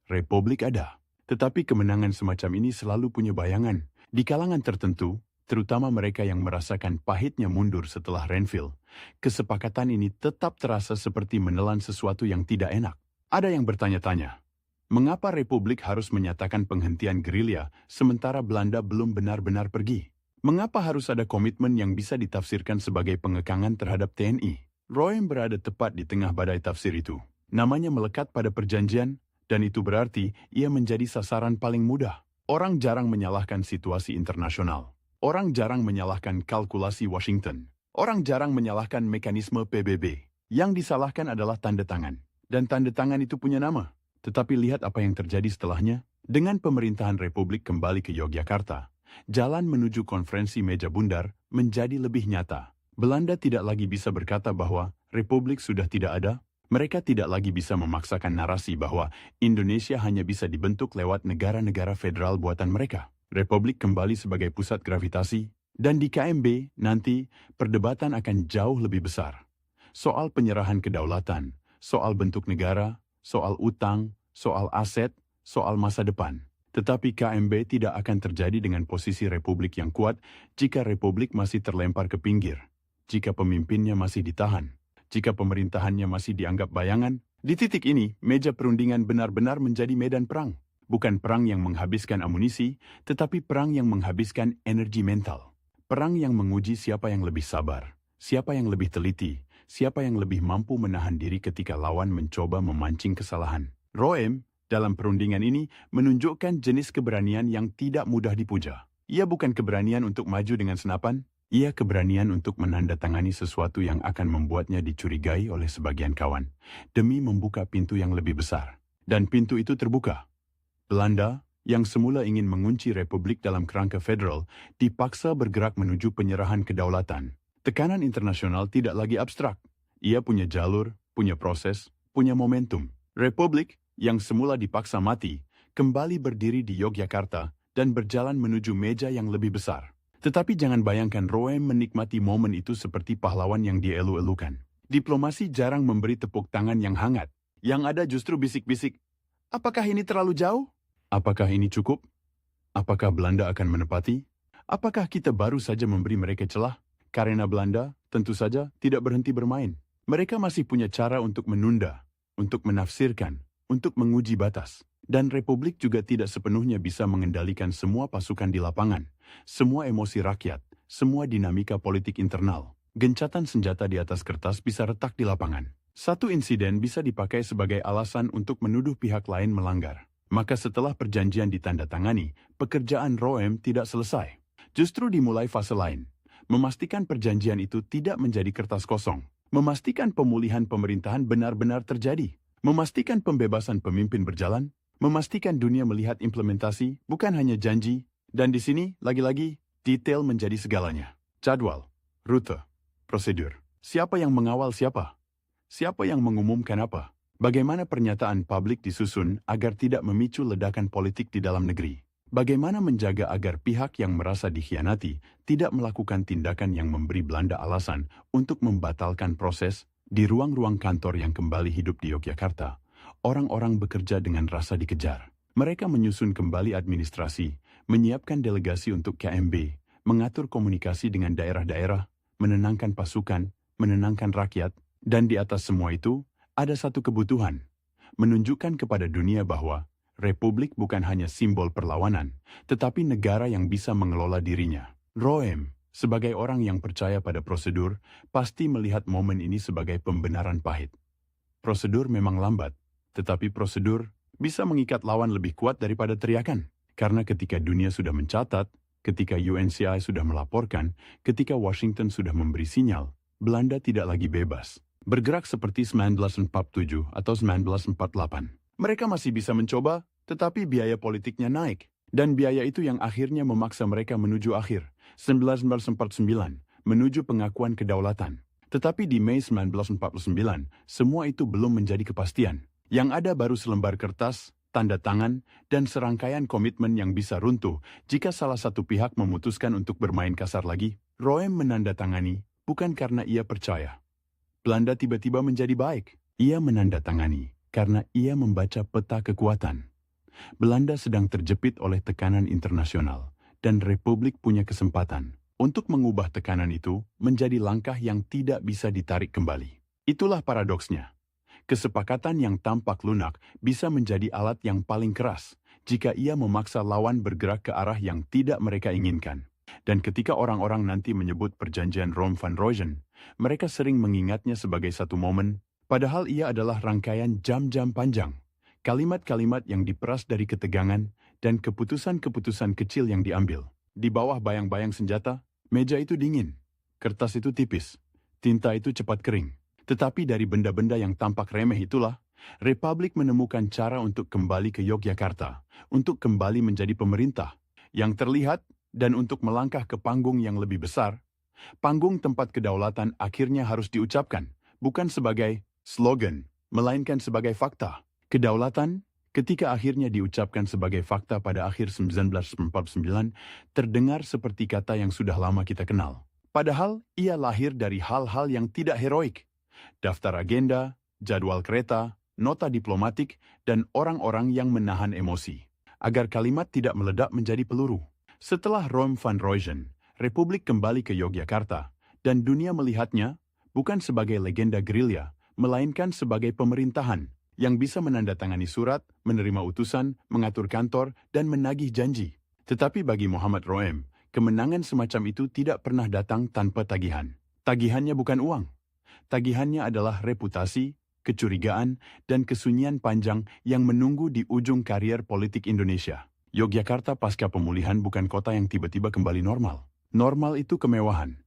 Republik ada. Tetapi kemenangan semacam ini selalu punya bayangan. Di kalangan tertentu, terutama mereka yang merasakan pahitnya mundur setelah Renville, kesepakatan ini tetap terasa seperti menelan sesuatu yang tidak enak. Ada yang bertanya-tanya, mengapa Republik harus menyatakan penghentian gerilya sementara Belanda belum benar-benar pergi? Mengapa harus ada komitmen yang bisa ditafsirkan sebagai pengekangan terhadap TNI? Roem berada tepat di tengah badai tafsir itu. Namanya melekat pada perjanjian, dan itu berarti ia menjadi sasaran paling mudah. Orang jarang menyalahkan situasi internasional. Orang jarang menyalahkan kalkulasi Washington. Orang jarang menyalahkan mekanisme PBB. Yang disalahkan adalah tanda tangan. Dan tanda tangan itu punya nama. Tetapi lihat apa yang terjadi setelahnya. Dengan pemerintahan Republik kembali ke Yogyakarta, jalan menuju konferensi meja bundar menjadi lebih nyata. Belanda tidak lagi bisa berkata bahwa Republik sudah tidak ada. Mereka tidak lagi bisa memaksakan narasi bahwa Indonesia hanya bisa dibentuk lewat negara-negara federal buatan mereka. Republik kembali sebagai pusat gravitasi, dan di KMB nanti perdebatan akan jauh lebih besar. Soal penyerahan kedaulatan, soal bentuk negara, soal utang, soal aset, soal masa depan. Tetapi KMB tidak akan terjadi dengan posisi Republik yang kuat jika Republik masih terlempar ke pinggir, jika pemimpinnya masih ditahan, jika pemerintahannya masih dianggap bayangan, Di titik ini, meja perundingan benar-benar menjadi medan perang. Bukan perang yang menghabiskan amunisi, tetapi perang yang menghabiskan energi mental. Perang yang menguji siapa yang lebih sabar, siapa yang lebih teliti, siapa yang lebih mampu menahan diri ketika lawan mencoba memancing kesalahan. Roem, dalam perundingan ini, menunjukkan jenis keberanian yang tidak mudah dipuja. Ia bukan keberanian untuk maju dengan senapan, ia keberanian untuk menandatangani sesuatu yang akan membuatnya dicurigai oleh sebagian kawan, demi membuka pintu yang lebih besar. Dan pintu itu terbuka. Belanda, yang semula ingin mengunci Republik dalam kerangka federal, dipaksa bergerak menuju penyerahan kedaulatan. Tekanan internasional tidak lagi abstrak. Ia punya jalur, punya proses, punya momentum. Republik, yang semula dipaksa mati, kembali berdiri di Yogyakarta dan berjalan menuju meja yang lebih besar. Tetapi jangan bayangkan Roem menikmati momen itu seperti pahlawan yang dielu-elukan. Diplomasi jarang memberi tepuk tangan yang hangat. Yang ada justru bisik-bisik. Apakah ini terlalu jauh? Apakah ini cukup? Apakah Belanda akan menepati? Apakah kita baru saja memberi mereka celah? Karena Belanda, tentu saja, tidak berhenti bermain. Mereka masih punya cara untuk menunda, untuk menafsirkan, untuk menguji batas. Dan Republik juga tidak sepenuhnya bisa mengendalikan semua pasukan di lapangan, semua emosi rakyat, semua dinamika politik internal. Gencatan senjata di atas kertas bisa retak di lapangan. Satu insiden bisa dipakai sebagai alasan untuk menuduh pihak lain melanggar. Maka setelah perjanjian ditandatangani, pekerjaan Roem tidak selesai. Justru dimulai fase lain. Memastikan perjanjian itu tidak menjadi kertas kosong. Memastikan pemulihan pemerintahan benar-benar terjadi. Memastikan pembebasan pemimpin berjalan. Memastikan dunia melihat implementasi, bukan hanya janji. Dan di sini, lagi-lagi, detail menjadi segalanya. Jadwal, rute, prosedur. Siapa yang mengawal siapa? Siapa yang mengumumkan apa? Bagaimana pernyataan publik disusun agar tidak memicu ledakan politik di dalam negeri? Bagaimana menjaga agar pihak yang merasa dikhianati tidak melakukan tindakan yang memberi Belanda alasan untuk membatalkan proses di ruang-ruang kantor yang kembali hidup di Yogyakarta? Orang-orang bekerja dengan rasa dikejar. Mereka menyusun kembali administrasi, menyiapkan delegasi untuk KMB, mengatur komunikasi dengan daerah-daerah, menenangkan pasukan, menenangkan rakyat, dan di atas semua itu, ada satu kebutuhan, menunjukkan kepada dunia bahwa Republik bukan hanya simbol perlawanan, tetapi negara yang bisa mengelola dirinya. Roem, sebagai orang yang percaya pada prosedur, pasti melihat momen ini sebagai pembenaran pahit. Prosedur memang lambat, tetapi prosedur bisa mengikat lawan lebih kuat daripada teriakan. Karena ketika dunia sudah mencatat, ketika UNCI sudah melaporkan, ketika Washington sudah memberi sinyal, Belanda tidak lagi bebas. Bergerak seperti 1947 atau 1948. Mereka masih bisa mencoba, tetapi biaya politiknya naik. Dan biaya itu yang akhirnya memaksa mereka menuju akhir, 1949, menuju pengakuan kedaulatan. Tetapi di Mei 1949, semua itu belum menjadi kepastian. Yang ada baru selembar kertas, tanda tangan, dan serangkaian komitmen yang bisa runtuh jika salah satu pihak memutuskan untuk bermain kasar lagi. Roem menandatangani, bukan karena ia percaya Belanda tiba-tiba menjadi baik. Ia menandatangani karena ia membaca peta kekuatan. Belanda sedang terjepit oleh tekanan internasional, dan Republik punya kesempatan untuk mengubah tekanan itu menjadi langkah yang tidak bisa ditarik kembali. Itulah paradoksnya. Kesepakatan yang tampak lunak bisa menjadi alat yang paling keras jika ia memaksa lawan bergerak ke arah yang tidak mereka inginkan. Dan ketika orang-orang nanti menyebut perjanjian Rome-Van Rooyen, mereka sering mengingatnya sebagai satu momen, padahal ia adalah rangkaian jam-jam panjang. Kalimat-kalimat yang diperas dari ketegangan dan keputusan-keputusan kecil yang diambil. Di bawah bayang-bayang senjata, meja itu dingin, kertas itu tipis, tinta itu cepat kering. Tetapi dari benda-benda yang tampak remeh itulah, Republik menemukan cara untuk kembali ke Yogyakarta, untuk kembali menjadi pemerintah yang terlihat dan untuk melangkah ke panggung yang lebih besar. Panggung tempat kedaulatan akhirnya harus diucapkan, bukan sebagai slogan, melainkan sebagai fakta. Kedaulatan, ketika akhirnya diucapkan sebagai fakta pada akhir 1949, terdengar seperti kata yang sudah lama kita kenal. Padahal, ia lahir dari hal-hal yang tidak heroik. Daftar agenda, jadwal kereta, nota diplomatik, dan orang-orang yang menahan emosi. Agar kalimat tidak meledak menjadi peluru. Setelah Rome-Van Rooyen, Republik kembali ke Yogyakarta, dan dunia melihatnya bukan sebagai legenda gerilya, melainkan sebagai pemerintahan yang bisa menandatangani surat, menerima utusan, mengatur kantor, dan menagih janji. Tetapi bagi Muhammad Roem, kemenangan semacam itu tidak pernah datang tanpa tagihan. Tagihannya bukan uang. Tagihannya adalah reputasi, kecurigaan, dan kesunyian panjang yang menunggu di ujung karier politik Indonesia. Yogyakarta pasca pemulihan bukan kota yang tiba-tiba kembali normal. Normal itu kemewahan.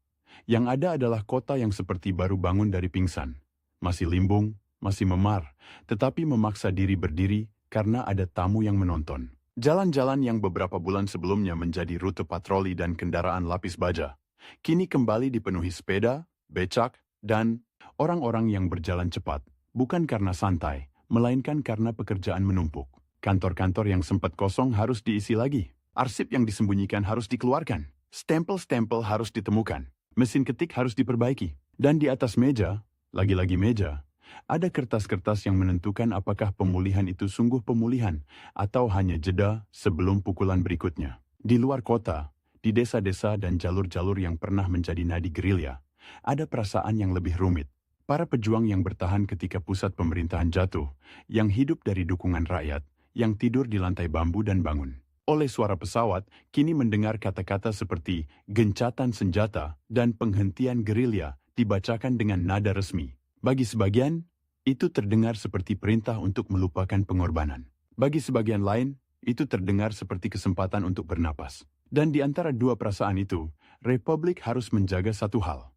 Yang ada adalah kota yang seperti baru bangun dari pingsan. Masih limbung, masih memar, tetapi memaksa diri berdiri karena ada tamu yang menonton. Jalan-jalan yang beberapa bulan sebelumnya menjadi rute patroli dan kendaraan lapis baja, kini kembali dipenuhi sepeda, becak, dan orang-orang yang berjalan cepat, bukan karena santai, melainkan karena pekerjaan menumpuk. Kantor-kantor yang sempat kosong harus diisi lagi. Arsip yang disembunyikan harus dikeluarkan. Stempel-stempel harus ditemukan. Mesin ketik harus diperbaiki. Dan di atas meja, lagi-lagi meja, ada kertas-kertas yang menentukan apakah pemulihan itu sungguh pemulihan atau hanya jeda sebelum pukulan berikutnya. Di luar kota, di desa-desa dan jalur-jalur yang pernah menjadi nadi gerilya, ada perasaan yang lebih rumit. Para pejuang yang bertahan ketika pusat pemerintahan jatuh, yang hidup dari dukungan rakyat, yang tidur di lantai bambu dan bangun oleh suara pesawat, kini mendengar kata-kata seperti gencatan senjata dan penghentian gerilya dibacakan dengan nada resmi. Bagi sebagian, itu terdengar seperti perintah untuk melupakan pengorbanan. Bagi sebagian lain, itu terdengar seperti kesempatan untuk bernapas. Dan di antara dua perasaan itu, Republik harus menjaga satu hal.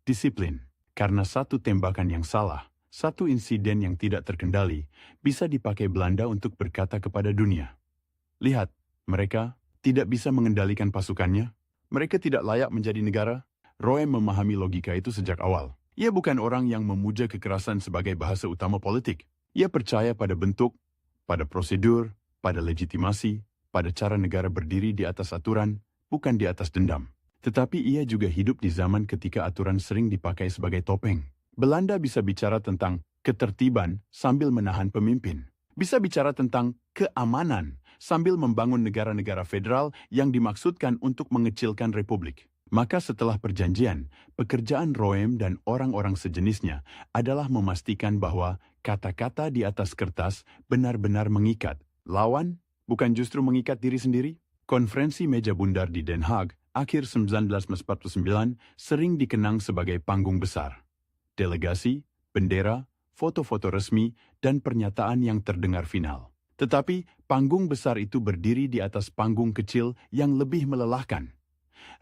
Disiplin. Karena satu tembakan yang salah, satu insiden yang tidak terkendali, bisa dipakai Belanda untuk berkata kepada dunia, lihat, mereka tidak bisa mengendalikan pasukannya. Mereka tidak layak menjadi negara. Roem memahami logika itu sejak awal. Ia bukan orang yang memuja kekerasan sebagai bahasa utama politik. Ia percaya pada bentuk, pada prosedur, pada legitimasi, pada cara negara berdiri di atas aturan, bukan di atas dendam. Tetapi ia juga hidup di zaman ketika aturan sering dipakai sebagai topeng. Belanda bisa bicara tentang ketertiban sambil menahan pemimpin. Bisa bicara tentang keamanan sambil membangun negara-negara federal yang dimaksudkan untuk mengecilkan republik. Maka setelah perjanjian, pekerjaan Roem dan orang-orang sejenisnya adalah memastikan bahwa kata-kata di atas kertas benar-benar mengikat. Lawan, bukan justru mengikat diri sendiri? Konferensi meja bundar di Den Haag, akhir 1949, sering dikenang sebagai panggung besar. Delegasi, bendera, foto-foto resmi, dan pernyataan yang terdengar final. Tetapi panggung besar itu berdiri di atas panggung kecil yang lebih melelahkan.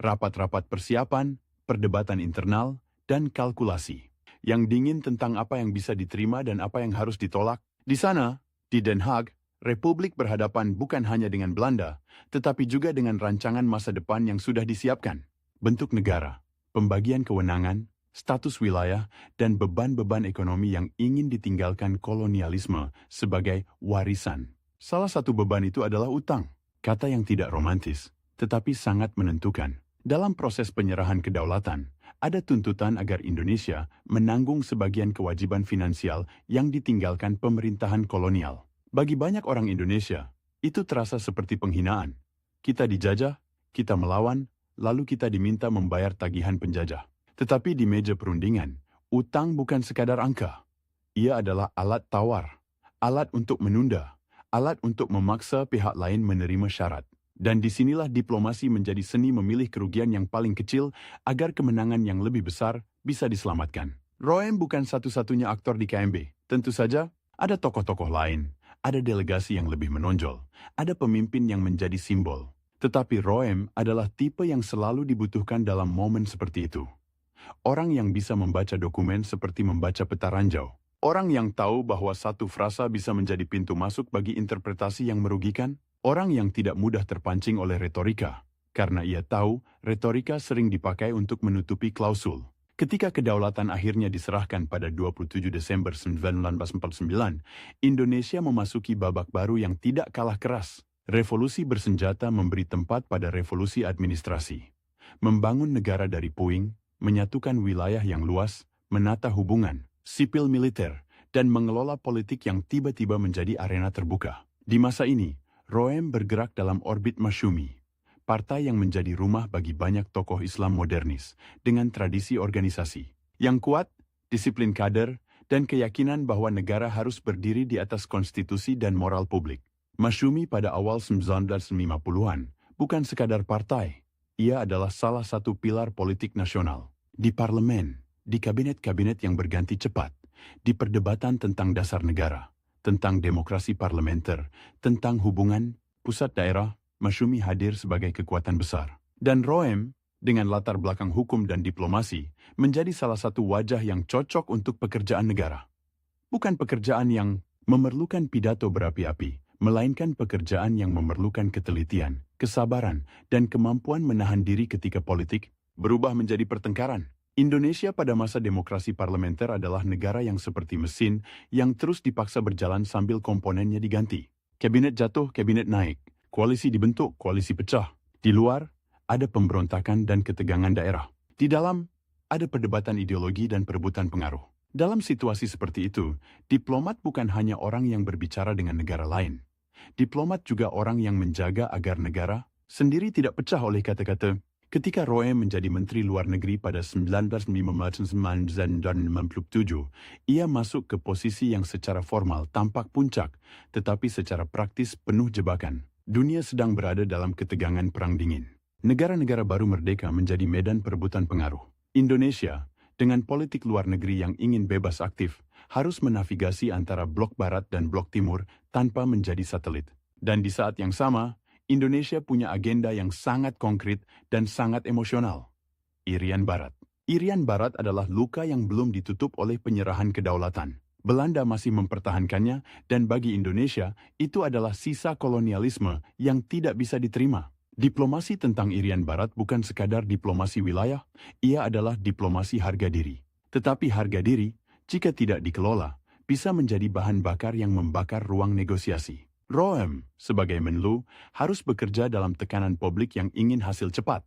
Rapat-rapat persiapan, perdebatan internal, dan kalkulasi. Yang dingin tentang apa yang bisa diterima dan apa yang harus ditolak. Di sana, di Den Haag, Republik berhadapan bukan hanya dengan Belanda, tetapi juga dengan rancangan masa depan yang sudah disiapkan. Bentuk negara, pembagian kewenangan, status wilayah, dan beban-beban ekonomi yang ingin ditinggalkan kolonialisme sebagai warisan. Salah satu beban itu adalah utang, kata yang tidak romantis, tetapi sangat menentukan. Dalam proses penyerahan kedaulatan, ada tuntutan agar Indonesia menanggung sebagian kewajiban finansial yang ditinggalkan pemerintahan kolonial. Bagi banyak orang Indonesia, itu terasa seperti penghinaan. Kita dijajah, kita melawan, lalu kita diminta membayar tagihan penjajah. Tetapi di meja perundingan, utang bukan sekadar angka. Ia adalah alat tawar, alat untuk menunda, alat untuk memaksa pihak lain menerima syarat. Dan disinilah diplomasi menjadi seni memilih kerugian yang paling kecil agar kemenangan yang lebih besar bisa diselamatkan. Roem bukan satu-satunya aktor di KMB. Tentu saja, ada tokoh-tokoh lain, ada delegasi yang lebih menonjol, ada pemimpin yang menjadi simbol. Tetapi Roem adalah tipe yang selalu dibutuhkan dalam momen seperti itu. Orang yang bisa membaca dokumen seperti membaca peta ranjau. Orang yang tahu bahwa satu frasa bisa menjadi pintu masuk bagi interpretasi yang merugikan. Orang yang tidak mudah terpancing oleh retorika. Karena ia tahu retorika sering dipakai untuk menutupi klausul. Ketika kedaulatan akhirnya diserahkan pada 27 Desember 1949, Indonesia memasuki babak baru yang tidak kalah keras. Revolusi bersenjata memberi tempat pada revolusi administrasi. Membangun negara dari puing, menyatukan wilayah yang luas, menata hubungan, sipil militer, dan mengelola politik yang tiba-tiba menjadi arena terbuka. Di masa ini, Roem bergerak dalam orbit Masyumi, partai yang menjadi rumah bagi banyak tokoh Islam modernis dengan tradisi organisasi yang kuat, disiplin kader, dan keyakinan bahwa negara harus berdiri di atas konstitusi dan moral publik. Masyumi pada awal 1950-an bukan sekadar partai. Ia adalah salah satu pilar politik nasional. Di parlemen, di kabinet-kabinet yang berganti cepat, di perdebatan tentang dasar negara, tentang demokrasi parlementer, tentang hubungan pusat daerah, Masyumi hadir sebagai kekuatan besar. Dan Roem, dengan latar belakang hukum dan diplomasi, menjadi salah satu wajah yang cocok untuk pekerjaan negara. Bukan pekerjaan yang memerlukan pidato berapi-api, melainkan pekerjaan yang memerlukan ketelitian, kesabaran, dan kemampuan menahan diri ketika politik berubah menjadi pertengkaran. Indonesia pada masa demokrasi parlementer adalah negara yang seperti mesin yang terus dipaksa berjalan sambil komponennya diganti. Kabinet jatuh, kabinet naik. Koalisi dibentuk, koalisi pecah. Di luar, ada pemberontakan dan ketegangan daerah. Di dalam, ada perdebatan ideologi dan perebutan pengaruh. Dalam situasi seperti itu, diplomat bukan hanya orang yang berbicara dengan negara lain. Diplomat juga orang yang menjaga agar negara sendiri tidak pecah oleh kata-kata. Ketika Roem menjadi Menteri Luar Negeri pada 1957, ia masuk ke posisi yang secara formal tampak puncak, tetapi secara praktis penuh jebakan. Dunia sedang berada dalam ketegangan Perang Dingin. Negara-negara baru merdeka menjadi medan perebutan pengaruh. Indonesia, dengan politik luar negeri yang ingin bebas aktif, harus menavigasi antara blok barat dan blok timur tanpa menjadi satelit. Dan di saat yang sama, Indonesia punya agenda yang sangat konkret dan sangat emosional. Irian Barat. Irian Barat adalah luka yang belum ditutup oleh penyerahan kedaulatan. Belanda masih mempertahankannya dan bagi Indonesia itu adalah sisa kolonialisme yang tidak bisa diterima. Diplomasi tentang Irian Barat bukan sekadar diplomasi wilayah, ia adalah diplomasi harga diri. Tetapi harga diri, jika tidak dikelola, bisa menjadi bahan bakar yang membakar ruang negosiasi. Roem, sebagai Menlu, harus bekerja dalam tekanan publik yang ingin hasil cepat,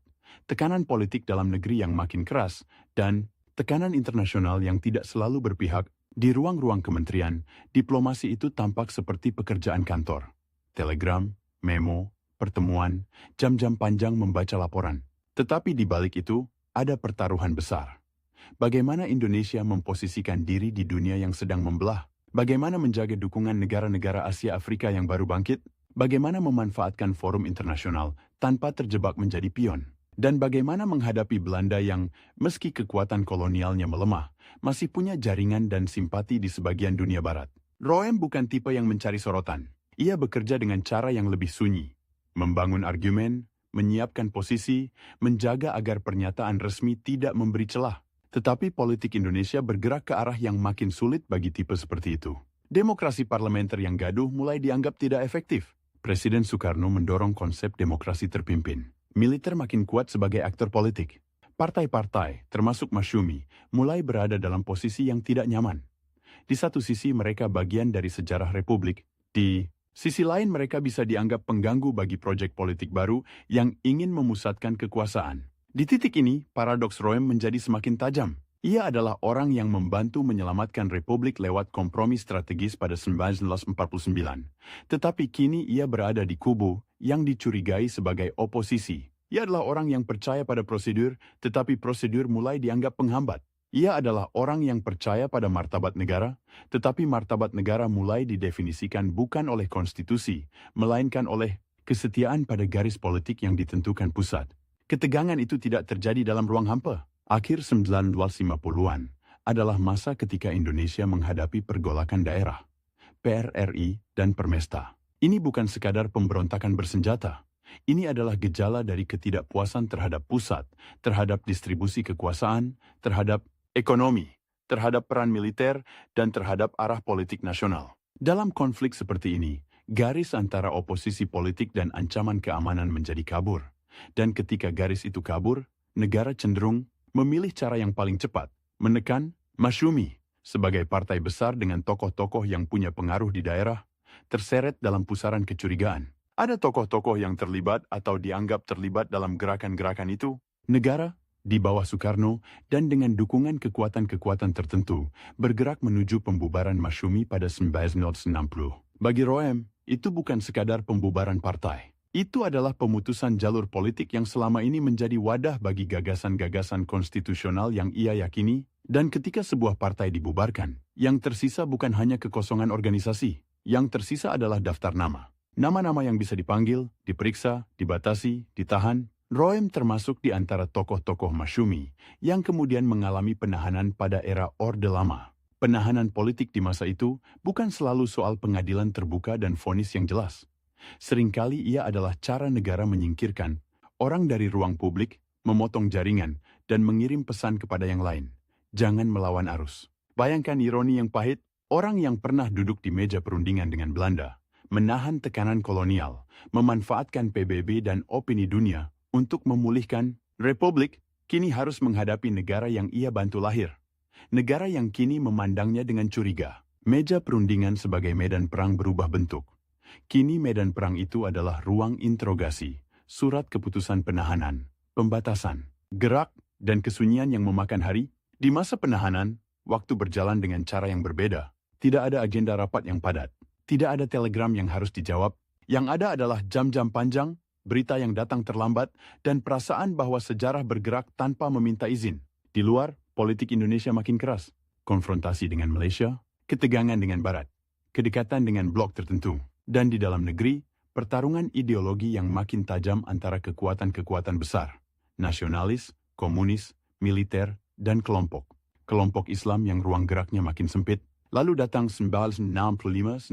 tekanan politik dalam negeri yang makin keras, dan tekanan internasional yang tidak selalu berpihak. Di ruang-ruang kementerian, diplomasi itu tampak seperti pekerjaan kantor. Telegram, memo, pertemuan, jam-jam panjang membaca laporan. Tetapi di balik itu, ada pertaruhan besar. Bagaimana Indonesia memposisikan diri di dunia yang sedang membelah? Bagaimana menjaga dukungan negara-negara Asia Afrika yang baru bangkit? Bagaimana memanfaatkan forum internasional tanpa terjebak menjadi pion? Dan bagaimana menghadapi Belanda yang, meski kekuatan kolonialnya melemah, masih punya jaringan dan simpati di sebagian dunia barat? Roem bukan tipe yang mencari sorotan. Ia bekerja dengan cara yang lebih sunyi. Membangun argumen, menyiapkan posisi, menjaga agar pernyataan resmi tidak memberi celah. Tetapi politik Indonesia bergerak ke arah yang makin sulit bagi tipe seperti itu. Demokrasi parlementer yang gaduh mulai dianggap tidak efektif. Presiden Soekarno mendorong konsep demokrasi terpimpin. Militer makin kuat sebagai aktor politik. Partai-partai, termasuk Masyumi, mulai berada dalam posisi yang tidak nyaman. Di satu sisi mereka bagian dari sejarah Republik, di sisi lain mereka bisa dianggap pengganggu bagi proyek politik baru yang ingin memusatkan kekuasaan. Di titik ini, paradoks Roem menjadi semakin tajam. Ia adalah orang yang membantu menyelamatkan Republik lewat kompromi strategis pada 1949. Tetapi kini ia berada di kubu yang dicurigai sebagai oposisi. Ia adalah orang yang percaya pada prosedur, tetapi prosedur mulai dianggap penghambat. Ia adalah orang yang percaya pada martabat negara, tetapi martabat negara mulai didefinisikan bukan oleh konstitusi, melainkan oleh kesetiaan pada garis politik yang ditentukan pusat. Ketegangan itu tidak terjadi dalam ruang hampa. Akhir 1950-an adalah masa ketika Indonesia menghadapi pergolakan daerah, PRRI, dan Permesta. Ini bukan sekadar pemberontakan bersenjata. Ini adalah gejala dari ketidakpuasan terhadap pusat, terhadap distribusi kekuasaan, terhadap ekonomi, terhadap peran militer, dan terhadap arah politik nasional. Dalam konflik seperti ini, garis antara oposisi politik dan ancaman keamanan menjadi kabur. Dan ketika garis itu kabur, negara cenderung memilih cara yang paling cepat, menekan Masyumi sebagai partai besar dengan tokoh-tokoh yang punya pengaruh di daerah, terseret dalam pusaran kecurigaan. Ada tokoh-tokoh yang terlibat atau dianggap terlibat dalam gerakan-gerakan itu. Negara, di bawah Soekarno, dan dengan dukungan kekuatan-kekuatan tertentu, bergerak menuju pembubaran Masyumi pada 1960. Bagi Roem, itu bukan sekadar pembubaran partai. Itu adalah pemutusan jalur politik yang selama ini menjadi wadah bagi gagasan-gagasan konstitusional yang ia yakini, dan ketika sebuah partai dibubarkan, Yang tersisa bukan hanya kekosongan organisasi, yang tersisa adalah daftar nama. Nama-nama yang bisa dipanggil, diperiksa, dibatasi, ditahan. Roem termasuk di antara tokoh-tokoh Masyumi yang kemudian mengalami penahanan pada era Orde Lama. Penahanan politik di masa itu bukan selalu soal pengadilan terbuka dan vonis yang jelas. Seringkali ia adalah cara negara menyingkirkan orang dari ruang publik, memotong jaringan, dan mengirim pesan kepada yang lain. Jangan melawan arus. Bayangkan ironi yang pahit, orang yang pernah duduk di meja perundingan dengan Belanda, menahan tekanan kolonial, memanfaatkan PBB dan opini dunia untuk memulihkan Republik, kini harus menghadapi negara yang ia bantu lahir. Negara yang kini memandangnya dengan curiga. Meja perundingan sebagai medan perang berubah bentuk. Kini medan perang itu adalah ruang interogasi, surat keputusan penahanan, pembatasan, gerak, dan kesunyian yang memakan hari. Di masa penahanan, waktu berjalan dengan cara yang berbeda. Tidak ada agenda rapat yang padat. Tidak ada telegram yang harus dijawab. Yang ada adalah jam-jam panjang, berita yang datang terlambat, dan perasaan bahwa sejarah bergerak tanpa meminta izin. Di luar, politik Indonesia makin keras. Konfrontasi dengan Malaysia, ketegangan dengan Barat, kedekatan dengan blok tertentu. Dan di dalam negeri, pertarungan ideologi yang makin tajam antara kekuatan-kekuatan besar. Nasionalis, komunis, militer, dan kelompok Islam yang ruang geraknya makin sempit. Lalu datang 1965-1966,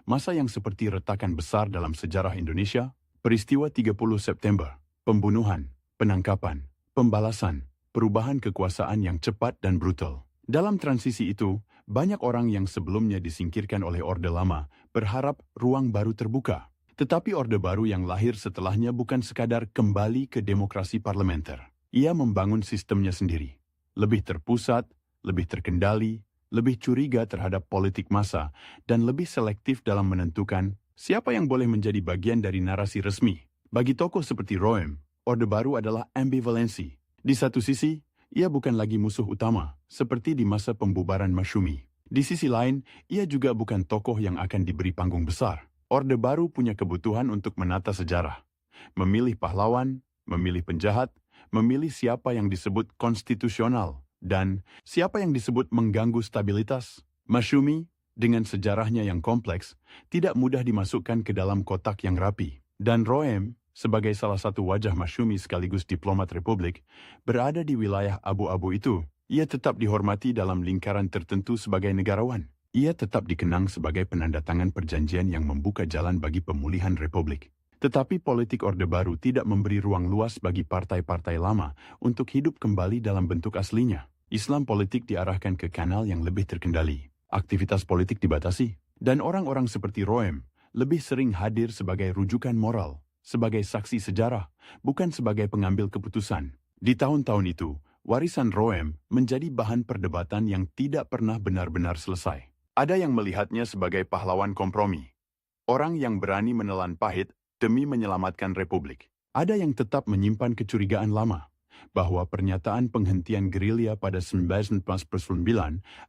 masa yang seperti retakan besar dalam sejarah Indonesia, peristiwa 30 September, pembunuhan, penangkapan, pembalasan, perubahan kekuasaan yang cepat dan brutal. Dalam transisi itu, banyak orang yang sebelumnya disingkirkan oleh Orde Lama berharap ruang baru terbuka. Tetapi Orde Baru yang lahir setelahnya bukan sekadar kembali ke demokrasi parlementer. Ia membangun sistemnya sendiri. Lebih terpusat, lebih terkendali, lebih curiga terhadap politik massa, dan lebih selektif dalam menentukan siapa yang boleh menjadi bagian dari narasi resmi. Bagi tokoh seperti Roem, Orde Baru adalah ambivalensi. Di satu sisi, ia bukan lagi musuh utama, seperti di masa pembubaran Masyumi. Di sisi lain, ia juga bukan tokoh yang akan diberi panggung besar. Orde Baru punya kebutuhan untuk menata sejarah. Memilih pahlawan, memilih penjahat, memilih siapa yang disebut konstitusional, dan siapa yang disebut mengganggu stabilitas. Masyumi, dengan sejarahnya yang kompleks, tidak mudah dimasukkan ke dalam kotak yang rapi. Dan Roem, sebagai salah satu wajah Masyumi sekaligus diplomat Republik, berada di wilayah abu-abu itu. Ia tetap dihormati dalam lingkaran tertentu sebagai negarawan. Ia tetap dikenang sebagai penandatangan perjanjian yang membuka jalan bagi pemulihan Republik. Tetapi politik Orde Baru tidak memberi ruang luas bagi partai-partai lama untuk hidup kembali dalam bentuk aslinya. Islam politik diarahkan ke kanal yang lebih terkendali. Aktivitas politik dibatasi. Dan orang-orang seperti Roem lebih sering hadir sebagai rujukan moral, sebagai saksi sejarah, bukan sebagai pengambil keputusan. Di tahun-tahun itu, warisan Roem menjadi bahan perdebatan yang tidak pernah benar-benar selesai. Ada yang melihatnya sebagai pahlawan kompromi. Orang yang berani menelan pahit demi menyelamatkan Republik. Ada yang tetap menyimpan kecurigaan lama, bahwa pernyataan penghentian gerilya pada 1949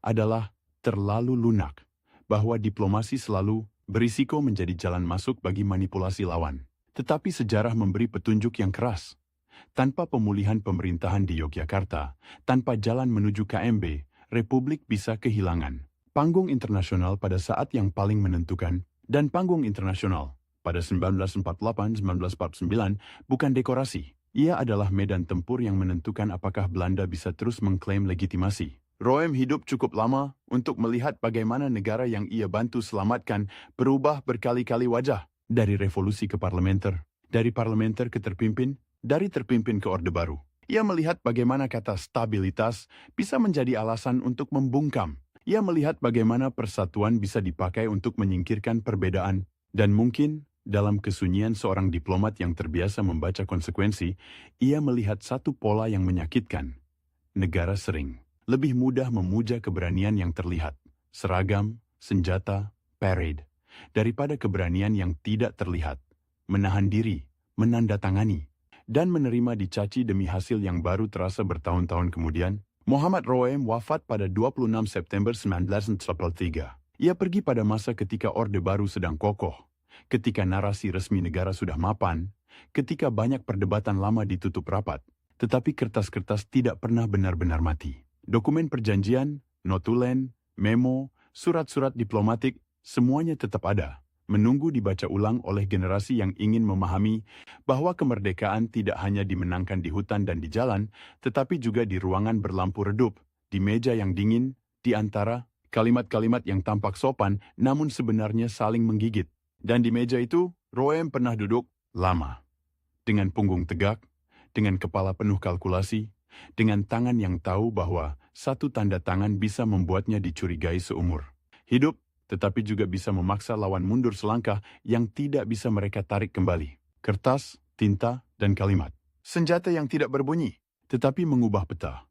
adalah terlalu lunak, bahwa diplomasi selalu berisiko menjadi jalan masuk bagi manipulasi lawan. Tetapi sejarah memberi petunjuk yang keras. Tanpa pemulihan pemerintahan di Yogyakarta, tanpa jalan menuju KMB, Republik bisa kehilangan panggung internasional pada saat yang paling menentukan, dan panggung internasional pada 1948-1949 bukan dekorasi. Ia adalah medan tempur yang menentukan apakah Belanda bisa terus mengklaim legitimasi. Roem hidup cukup lama untuk melihat bagaimana negara yang ia bantu selamatkan berubah berkali-kali wajah. Dari revolusi ke parlementer, dari parlementer ke terpimpin, dari terpimpin ke Orde Baru. Ia melihat bagaimana kata stabilitas bisa menjadi alasan untuk membungkam. Ia melihat bagaimana persatuan bisa dipakai untuk menyingkirkan perbedaan. Dan mungkin, dalam kesunyian seorang diplomat yang terbiasa membaca konsekuensi, ia melihat satu pola yang menyakitkan. Negara sering lebih mudah memuja keberanian yang terlihat, seragam, senjata, parade, daripada keberanian yang tidak terlihat, menahan diri, menandatangani, dan menerima dicaci demi hasil yang baru terasa bertahun-tahun kemudian. Muhammad Roem wafat pada 26 September 1943. Ia pergi pada masa ketika Orde Baru sedang kokoh, ketika narasi resmi negara sudah mapan, ketika banyak perdebatan lama ditutup rapat, tetapi kertas-kertas tidak pernah benar-benar mati. Dokumen perjanjian, notulen, memo, surat-surat diplomatik, semuanya tetap ada, menunggu dibaca ulang oleh generasi yang ingin memahami bahwa kemerdekaan tidak hanya dimenangkan di hutan dan di jalan, tetapi juga di ruangan berlampu redup, di meja yang dingin, di antara kalimat-kalimat yang tampak sopan namun sebenarnya saling menggigit. Dan di meja itu, Roem pernah duduk lama, dengan punggung tegak, dengan kepala penuh kalkulasi, dengan tangan yang tahu bahwa satu tanda tangan bisa membuatnya dicurigai seumur hidup, tetapi juga bisa memaksa lawan mundur selangkah yang tidak bisa mereka tarik kembali. Kertas, tinta, dan kalimat. Senjata yang tidak berbunyi, tetapi mengubah peta.